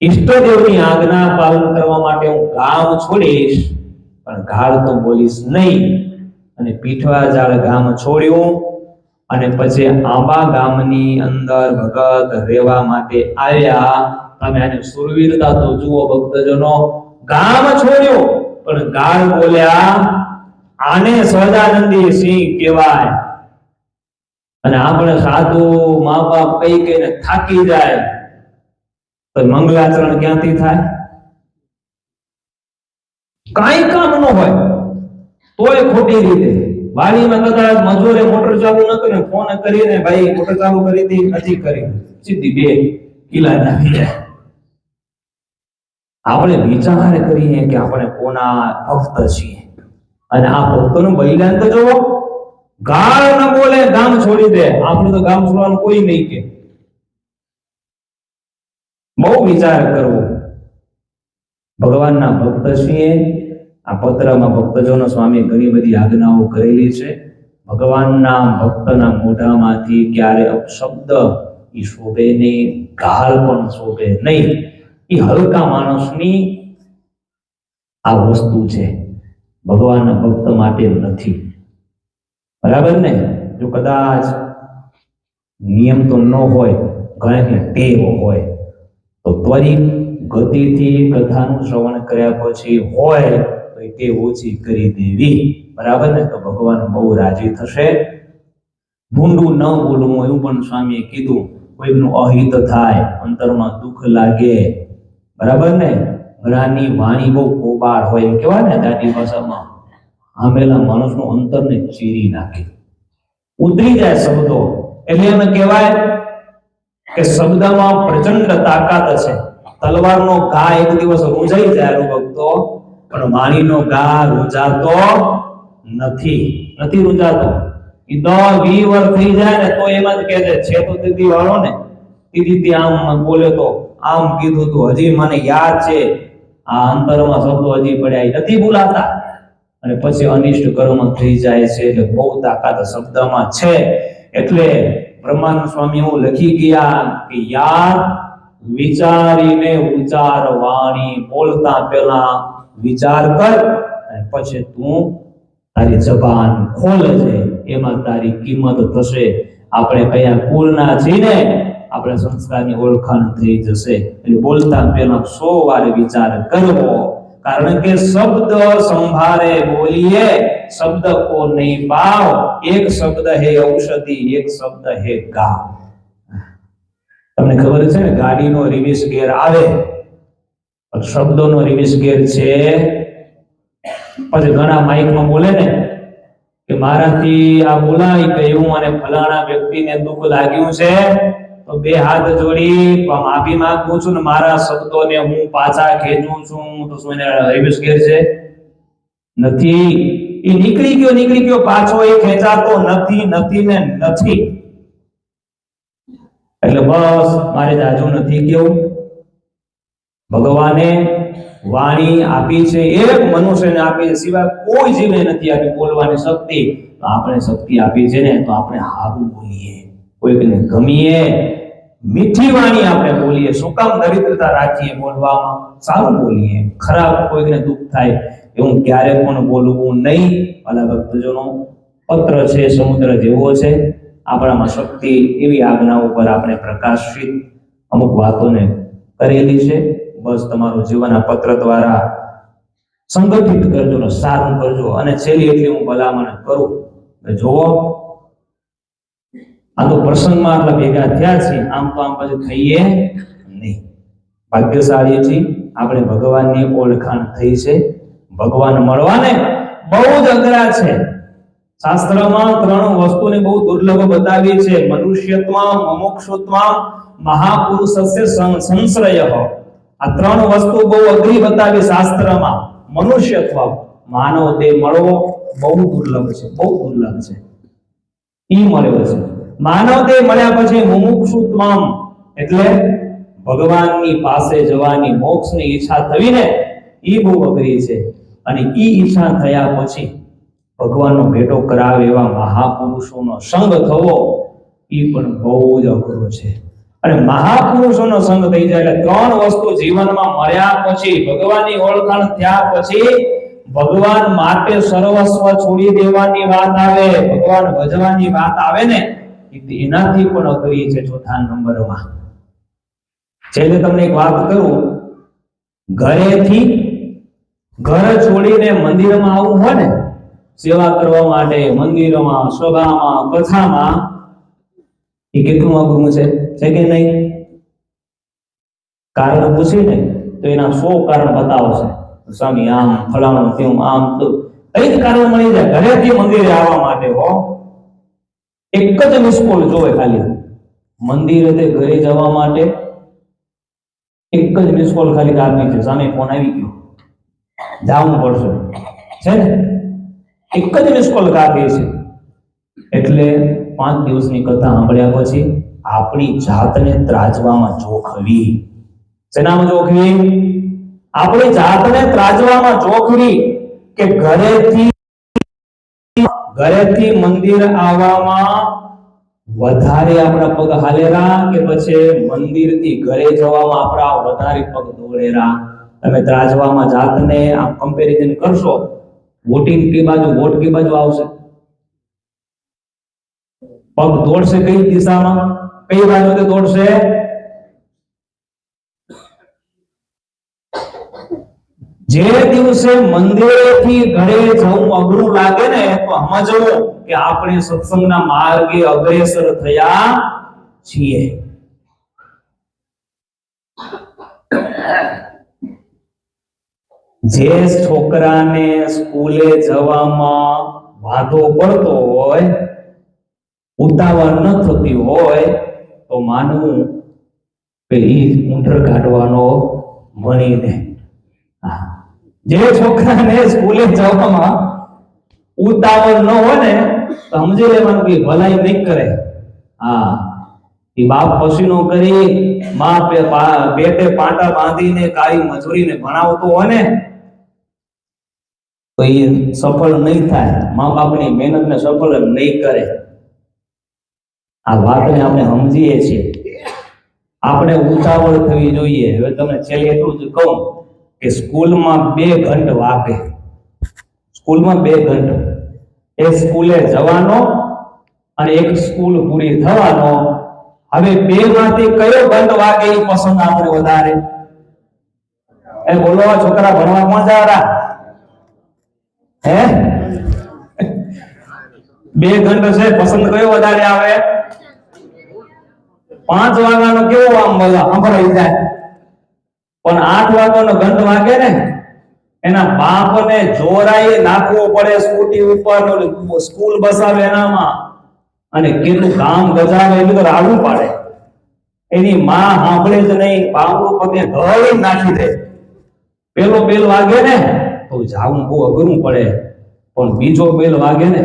ઈષ્ટદેવની આજ્ઞા પાલન કરવા માટે હું ગામ છોડીશ, પણ ગાળ તો બોલીશ નહીં. અને પીઠવાજાળ ગામ છોડ્યું, અને પછી આંબા ગામની અંદર ભગત રહેવા માટે આવ્યા. તમે આને સુરવીરતા તો જુઓ ભક્તજનો, ગામ છોડ્યું પણ ગાળ બોલ્યા. આને સહજાનંદી સિંહ કહેવાય. અને આપણે સાધુ મા બાપ કઈ કઈને થાકી જાય તો મંગલાચરણ ક્યાંથી થાય? કાંઈ કામ ન હોય તોય ખોટી રીતે વાડીમાં કદાચ મજૂરે મોટર ચાલુ ન કરે, ફોન કરીને ભાઈ મોટર ચાલુ કરી દી, નથી કરી, સીધી 2 કિલા નાખી જાય. આપણે વિચાર કરીએ કે આપણે કોના ભક્ત છીએ, અને આ ભક્તોનું બલિદાન તો જોવો. ગાળ ન બોલે, ગામ છોડી દે. આપણે તો ગામ છોડવાનું કોઈ નહીં કે. બહુ વિચાર કરવો. ભગવાનના ભક્ત છીએ. આ પત્રમાં ભક્તજનો સ્વામી ઘણી બધી આજ્ઞાઓ કરેલી છે. ભગવાનના ભક્તના મોઢામાંથી ક્યારે અપશબ્દ ઈ શોભે નહીં, ગાળ પણ શોભે નહીં. એ હલકા માણસની આ વસ્તુ છે, ભગવાનના ભક્ત માટે નથી. બરાબર ને? જો કદાચ નિયમ તો ન હોય, ઘણી ટેવ હોય, તો ત્વરિત ગતિથી કથાનું શ્રવણ કર્યા પછી હોય તો એ ટેવ ઓછી કરી દેવી. બરાબર ને? તો ભગવાન બહુ રાજી થશે. ભૂંડું ન બોલવું, એવું પણ સ્વામીએ કીધું. કોઈનું અહિત થાય, અંતરમાં દુઃખ લાગે, બરાબર ને? ઘણાની વાણી બહુ કોબાળ હોય, એમ કહેવાય ને દાદી ભાષામાં, આમેલા માણસનું અંતરને ચીરી નાખે, ઉતરી જાય શબ્દો. એટલે એમ કહેવાય કે શબ્દમાં પ્રચંડ તાકાત છે. તલવારનો ઘા એક દિવસ રૂંઝાઈ જાય ભક્તો, પણ વાણીનો ઘા રૂંઝાતો નથી રૂંઝાતો. ઈ 10-20 વર્ષ થઈ જાય ને તો એમાં જ કહે છે તો દીદી વાળો ને, દીદી આમ બોલે તો આમ કીધું તું, હજી મને યાદ છે, આ અંતરમાં શબ્દો હજી પડ્યા નથી ભૂલાતા. અને પછી અનિષ્ટ કર્મ થઈ જાય છે. એટલે બહુ તાકાત શબ્દમાં છે. એટલે બ્રહ્માનંદ સ્વામી એવું લખી ગયા કે યાર, વિચારીને ઉચ્ચાર વાણી, બોલતા પહેલા વિચાર કર, અને પછી તું તારી જબાન ખોલજે, એમાં તારી કિંમત થશે. આપણે કયા કુળના છીએ, આપણે સંસ્કારની ઓળખાણ થઈ જશે. એટલે બોલતા પહેલા 100 વાર વિચાર કરવો. કારણ કે શબ્દ સંભારે બોલીએ, શબ્દ કો નહીં પાવ. એક શબ્દ હે ઔષધિ, એક શબ્દ હે ગાવ. તમને ખબર છે ને, ગાડીનો રિવર્સ ગેર આવે, શબ્દોનો રિવર્સ ગેર છે. પછી ઘણા માઇકમાં બોલે ને કે મારાથી આ બોલાઈ ગયું અને ફલાણા વ્યક્તિને દુઃખ લાગ્યું છે, તો 2 હાથ જોડી માફી માંગુ છું ને મારા શબ્દોને હું પાછા ખેંચું છું. તો શું એને રિવર્સ ગેર છે? નથી. એ નીકળી ગયો પાછો, એ ખેંચાતો નથી. એટલે બસ મારે જાજુ નથી કેવું. ભગવાને વાણી આપી છે, એક મનુષ્યને આપી છે, સિવાય કોઈ જીવને નથી આપી બોલવાની શક્તિ. તો આપણે શક્તિ આપી છે ને, તો આપણે સારું બોલીએ, કોઈકને ગમીએ, મીઠી વાણી આપણે બોલીએ. શું કામ દરિદ્રતા રાખીએ બોલવામાં? સારું બોલીએ. ખરાબ કોઈકને દુઃખ થાય એવું ક્યારે પણ બોલવું નહીં. ભલા ભક્તજનો, પત્ર છે સમુદ્ર જેવો છે. આપણામાં શક્તિ એવી આજ્ઞા ઉપર આપણે પ્રકાશિત અમુક વાતોને કરેલી છે. બસ તમારું જીવન આ પત્ર દ્વારા સંગઠિત કરજો ને સારું કરજો. અને છેલ્લી એટલી હું ભલામણ કરું કે જુઓ, આ તો પ્રસંગમાં આટલા ભેગા થયા છે, આમ તો આમ પછી થઈએ નહીં. ભાગ્યશાળી છીએ આપણે, ભગવાનની ઓળખાણ થઈ છે. ભગવાન મળવાને બહુ જ અઘરા છે. શાસ્ત્રમાં 3 વસ્તુને બહુ દુર્લભ બતાવી છે: મનુષ્યત્વ, મુમુક્ષુત્વ, મહાપુરુષસ્ય સંશ્રય. આ 3 વસ્તુ બહુ અઘરી બતાવી શાસ્ત્રમાં. મનુષ્યત્વ, માનવ દેહ મળવો બહુ દુર્લભ છે, ઈ મળ્યો છે. માનવ દેહ મળ્યા પછી મુમુક્ષુત્વ, એટલે ભગવાનની પાસે જવાની, મોક્ષની ઈચ્છા થવી ને, ઈ બહુ અઘરી છે. અને ઈ ઈચ્છા થયા પછી ભગવાનનો ભેટો કરાવે એવા મહાપુરુષોનો સંગ થવો, ઈ પણ બહુ જ અઘરો છે. અને મહાપુરુષોનો સંગ થઈ જાય એટલે 3 વસ્તુ જીવનમાં મળ્યા પછી, ભગવાનની ઓળખાણ થયા પછી, ભગવાન માટે સર્વસ્વ છોડી દેવાની વાત આવે, ભગવાન ભજવાની વાત આવે ને, એનાથી પણ અઘરી છે. 4થા નંબરમાં છેલ્લે તમને એક વાત કરું. ઘરેથી ઘર છોડીને મંદિરમાં આવવું હોય ને, સેવા કરવા માટે, મંદિરમાં, સભામાં, કથામાં, એ કેટલું અઘરું છે કે નહીં? કારણ પૂછીને તો એના 100 કારણ બતાવશે. સ્વામી આમ, ફલાણું તેમ, આમ તો કઈ જ કારણ મળી જાય. ઘરેથી મંદિરે આવવા માટે એક જ મિસકોલ જોવે ખાલી. મંદિરે ઘરે જવા માટે એક જ મિસકોલ ખાલી આપી છે, સામે ફોન આવી ગયો, જવું પડશે, છે ને? એક જ મિસકોલ કાપી છે. એટલે 5 દિવસની કથા સાંભળ્યા પછી આપણી જાતને ત્રાજવામાં જોખવી. શેનામાં જોખવી? આપણી જાતને ત્રાજવામાં જોખવી કે ઘરેથી મંદિર આવવામાં વધારે આપણા પગ હાલેરા કે પછી મંદિરથી ઘરે જવામાં આપણા વધારે પગ દોડેરા? તમે ત્રાજવામાં જાતને આમ કમ્પેરિઝન કરશો, વોટિંગ કે બાજુ વોટ કે બાજુ આવશે? પગ દોડશે કઈ દિશામાં, કઈ બાજુ દોડશે? જે દિવસે મંદિરેથી ઘરે જવું અઘરું લાગે ને, તો સમજવું કે આપણે સત્સંગના માર્ગે અગ્રેસર થયા છીએ. જે છોકરાને સ્કૂલે જવામાં વાંધો પડતો હોય, ઉતાવળ ન થતી હોય, તો માનવું કે ઈ ઊંધર કાઢવાનો ભણીને. જે છોકરાને સ્કૂલે જવામાં ઉતાવળ ન હોય ને, તો સમજી લેવાનું કે ભલાઈ નહીં કરે. એ બાપ પસીનો કરી માં પેટે પાટા બાંધીને કાળી મજૂરીને ભણાવતો હોય ને, તો એ સફળ નહીં થાય. મા બાપની મહેનતને સફળ નહીં કરે. આ વાતને આપણે સમજીએ છીએ. આપણે ઉતાવળ થવી જોઈએ. હવે તમને છેલ્લે એટલું જ કહું કે સ્કૂલમાં 2 ઘંટ વાગે, સ્કૂલમાં 2 ઘંટ, એક સ્કૂલે જવાનો અને એક સ્કૂલ પૂરી થવાનો. હવે 2 માંથી કયો ઘંટ વાગે એ પસંદ આપણે વધારે? એ બોલો છોકરા, ભણવા કોણ જાવરા? હે 2 ઘંટ છે, પસંદ કયો વધારે આવે? 5 વાગ્યાનો કેવો આમ સંભળાઈ જાય, પણ 8 વાગ્યાનો ઘંટ વાગે ને, એના બાપને જોરાઈ નાખવો પડે સ્કૂટી ઉપર, સ્કૂલ બસાવે એનામાં, અને કેટલું કામ ગજાવે એટલું તો રાડવું પાડે. એની માં સાંભળે જ નહીં, બાપુ પગે ઘરે નાખી દે. પેલો બેલ વાગે ને તો જાવું બહુ અઘરું પડે, પણ બીજો બેલ વાગે ને,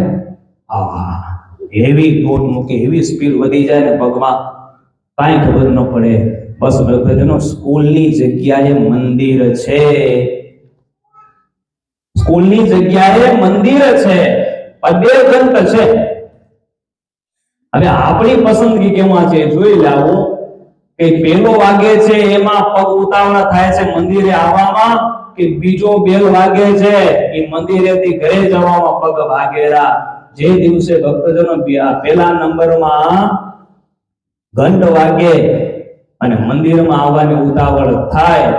એવી દોટ મૂકે, એવી સ્પીડ વધી જાય ને પગમાં, કાંઈ ખબર ન પડે. બસ ભક્તજનો, સ્કૂલની જગ્યાએ મંદિર છે, સ્કૂલની જગ્યાએ મંદિર છે, 2 ઘંટ છે. હવે આપણી પસંદગી કેમાં છે જોઈ લાવો કે પેલો વાગે છે એમાં પગ ઉતાવળા થાય છે મંદિરે આવવામાં, કે બીજો બેલ વાગે છે એ મંદિરેથી ઘરે જવામાં પગ વાગેરા. જે દિવસે ભક્તજનો પહેલા નંબરમાં ઘંટ વાગે અને મંદિરમાં આવવાની ઉતાવળ થાય,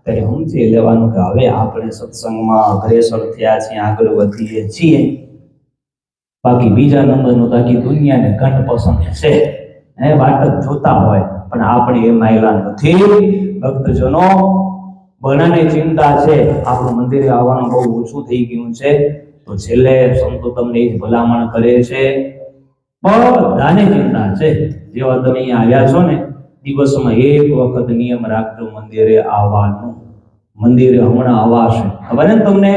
ત્યારે સમજી લેવાનું કે હવે આપણે સત્સંગમાં અગ્રેસર થયા છીએ, આગળ વધીએ છીએ. બાકી બીજા નંબરનું તો આખી દુનિયાને ઘંટ પસંદ છે, વાટ જ જોતા હોય, પણ આપણે એમ આયલા નથી. ભક્તજનો, બધાને ચિંતા છે આપણું મંદિરે આવવાનું બહુ ઓછું થઈ ગયું છે, તો છેલ્લે સંતો તમને એ જ ભલામણ કરે છે. બધાને ચિંતા છે. જેવા તમે અહીંયા આવ્યા છો ને, દિવસમાં 1 વખત નિયમ રાખજો મંદિરે આવવાનું. મંદિરે હમણાં આવાશે, ખબર ને તમને?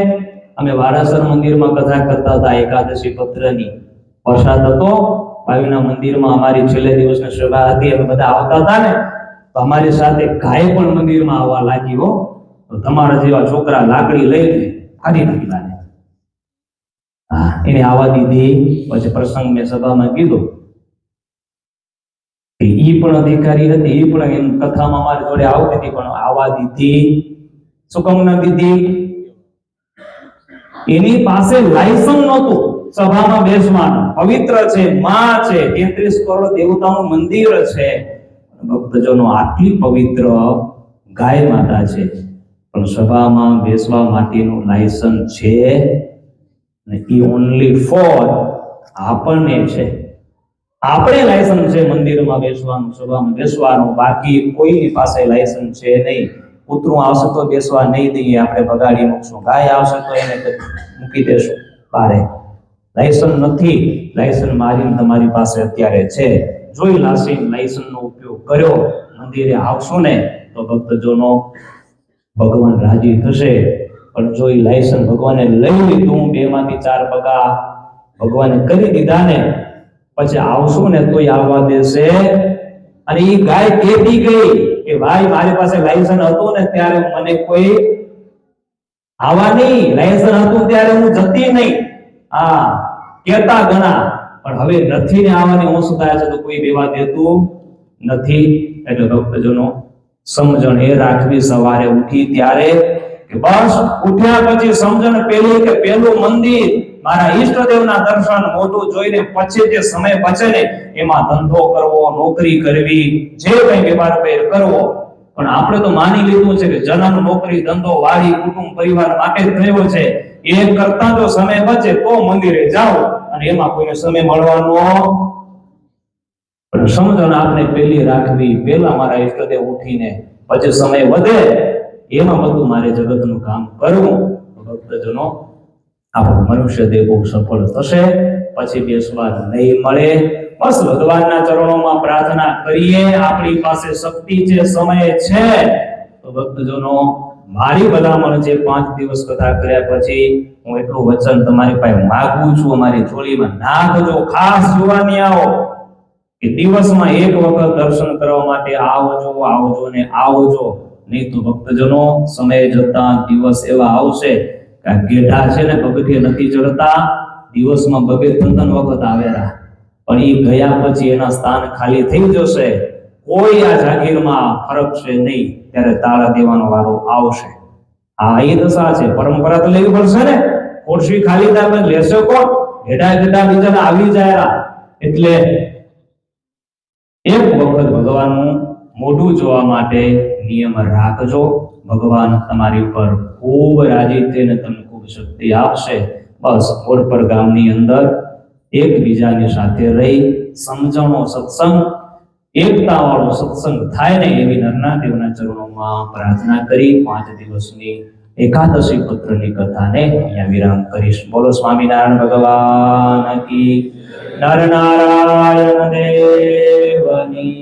અમે વારાસર મંદિરમાં કથા કરતા હતા, એકાદશી પત્રની પ્રસાદ હતો ભાઈના મંદિરમાં. અમારી છેલ્લે દિવસની સભા હતી, અમે બધા આવતા હતા ને, તો અમારી સાથે ગાય પણ મંદિરમાં આવવા લાગી. હો, તો તમારા જેવા છોકરા લાકડી લઈને કાઢી નાખી. એને આવવા દીધી. પછી પ્રસંગ મેં સભામાં કીધું કે ઈ પણ અધિકારી હતી, ઈ પણ એમ કથામાં અમારી જોડે આવતી હતી, પણ આવવા દીધી. શું કામ ના દીધી? એની પાસે લાયસન્સ નહોતું સભામાં બેસવાનું. પવિત્ર છે, માં છે, 33 કરોડ દેવતાનું મંદિર છે. ભક્તજનો, આટલી પવિત્ર ગાય માતા છે, પણ સભામાં બેસવા માટેનું લાયસન્સ છે ને, ઈ ઓનલી ફોર આપણને છે. આપણે લાયસન્સ છે મંદિરમાં બેસવાનું, સભામાં બેસવાનું, બાકી કોઈની પાસે લાયસન્સ છે નહીં. કૂતરું આવશે તો બેસવા નહીં દઈએ, આપણે બગાડી મૂકશું. ગાય આવશે તો એને મૂકી દેશું બારે. લાયસન્સ નથી. લાયસન્સ મારી તમારી પાસે અત્યારે છે. જોઈ લાસીન લાયસન્સનો ઉપયોગ કર્યો, મંદિરે આવશો ને તો ભક્તજનો ભગવાન રાજી થશે. પણ જો એ લાયસન્સ ભગવાને લઈ લીધું, 2 માંથી 4 પગા ભગવાને કરી દીધા ને, પછી આવશું ને તોય આવવા દેશે. અને એ ગાય કહેતી ગઈ કે ભાઈ, મારી પાસે લાયસન્સ હતું ને ત્યારે મને કોઈ આવવા નહીં, લાયસન્સ હતું ત્યારે હું જતી નહીં. કહેતા ઘણા, પણ હવે નથી ને આવવાની ઓછું થાય છે તો કોઈ દેવા દેતું નથી. એટલે ભક્તજનો સમજણ એ રાખવી સવારે ઉઠી ત્યારે કે બસ ઉઠ્યા પછી સમજણ પેલું કે પેલું મંદિર મારા ઈષ્ટદેવના દર્શન મોટું જોઈને પછી જે સમય બચે ને એમાં ધંધો કરવો, નોકરી કરવી, જે કંઈ વ્યવહાર કરવો. પણ આપણે તો માની લીધું છે કે જન્મ, નોકરી, ધંધો, વાડી, કુટુંબ, પરિવાર માટે જ થયો છે. એ કરતા જો સમય બચે તો મંદિરે જાઓ, અને એમાં કોઈને સમય મળવાનો. પણ સમજણ આપણે પેલી રાખવી, પેલા મારા ઈષ્ટદેવ ઉઠીને પછી સમય વધે એમાં બધું મારે જગતનું કામ કરવું. ભક્તજનો આપણો મનુષ્ય દેહ બહુ સફળ થશે, પછી બેસવા નહીં મળે. બસ ભગવાનના ચરણોમાં પ્રાર્થના કરીએ. આપણી પાસે શક્તિ છે, સમય છે. તો ભક્તજનો મારી ભલામણ છે, 5 દિવસ કથા કર્યા પછી હું એટલું વચન તમારી પાસે માંગુ છું, અમારી જોડીમાં નાખજો. ખાસ જોવાની આવો કે દિવસમાં એક વખત દર્શન કરવા માટે આવજો ને આવજો. નહીં તો ભક્તજનો સમય જતા દિવસ એવા આવશે કે ગેઢા છે ને પગથિયે નથી ચડતા, દિવસમાં 2-3 વખત આવેલા, પણ એ ગયા પછી એના સ્થાન ખાલી થઈ જશે. કોઈ આ જાગીરમાં ફરક છે નહીં, ત્યારે તાળા દેવાનો વારો આવશે. આ એ દશા છે. પરંપરા તો લેવી પડશે ને. ખોરશી ખાલી થાય લેશે કોણ? ગેઢા બિચારા આવી જાય. એટલે એક વખત ભગવાનનું મોઢું જોવા માટે નિયમ રાખજો. ભગવાન તમારી ઉપર ખૂબ રાજી થઈને તમને ખૂબ શક્તિ આપશે. બસ ઓડપર ગામની અંદર એકબીજાની સાથે રહી સમજણો સત્સંગ, એકતા વાળો સત્સંગ થાય ને એવી નરના દેવના ચરણોમાં પ્રાર્થના કરી 5 દિવસની એકાદશી પત્રની કથાને અહીંયા વિરામ કરીશ. બોલો સ્વામિનારાયણ ભગવાન કી, નર નારાયણ દેવની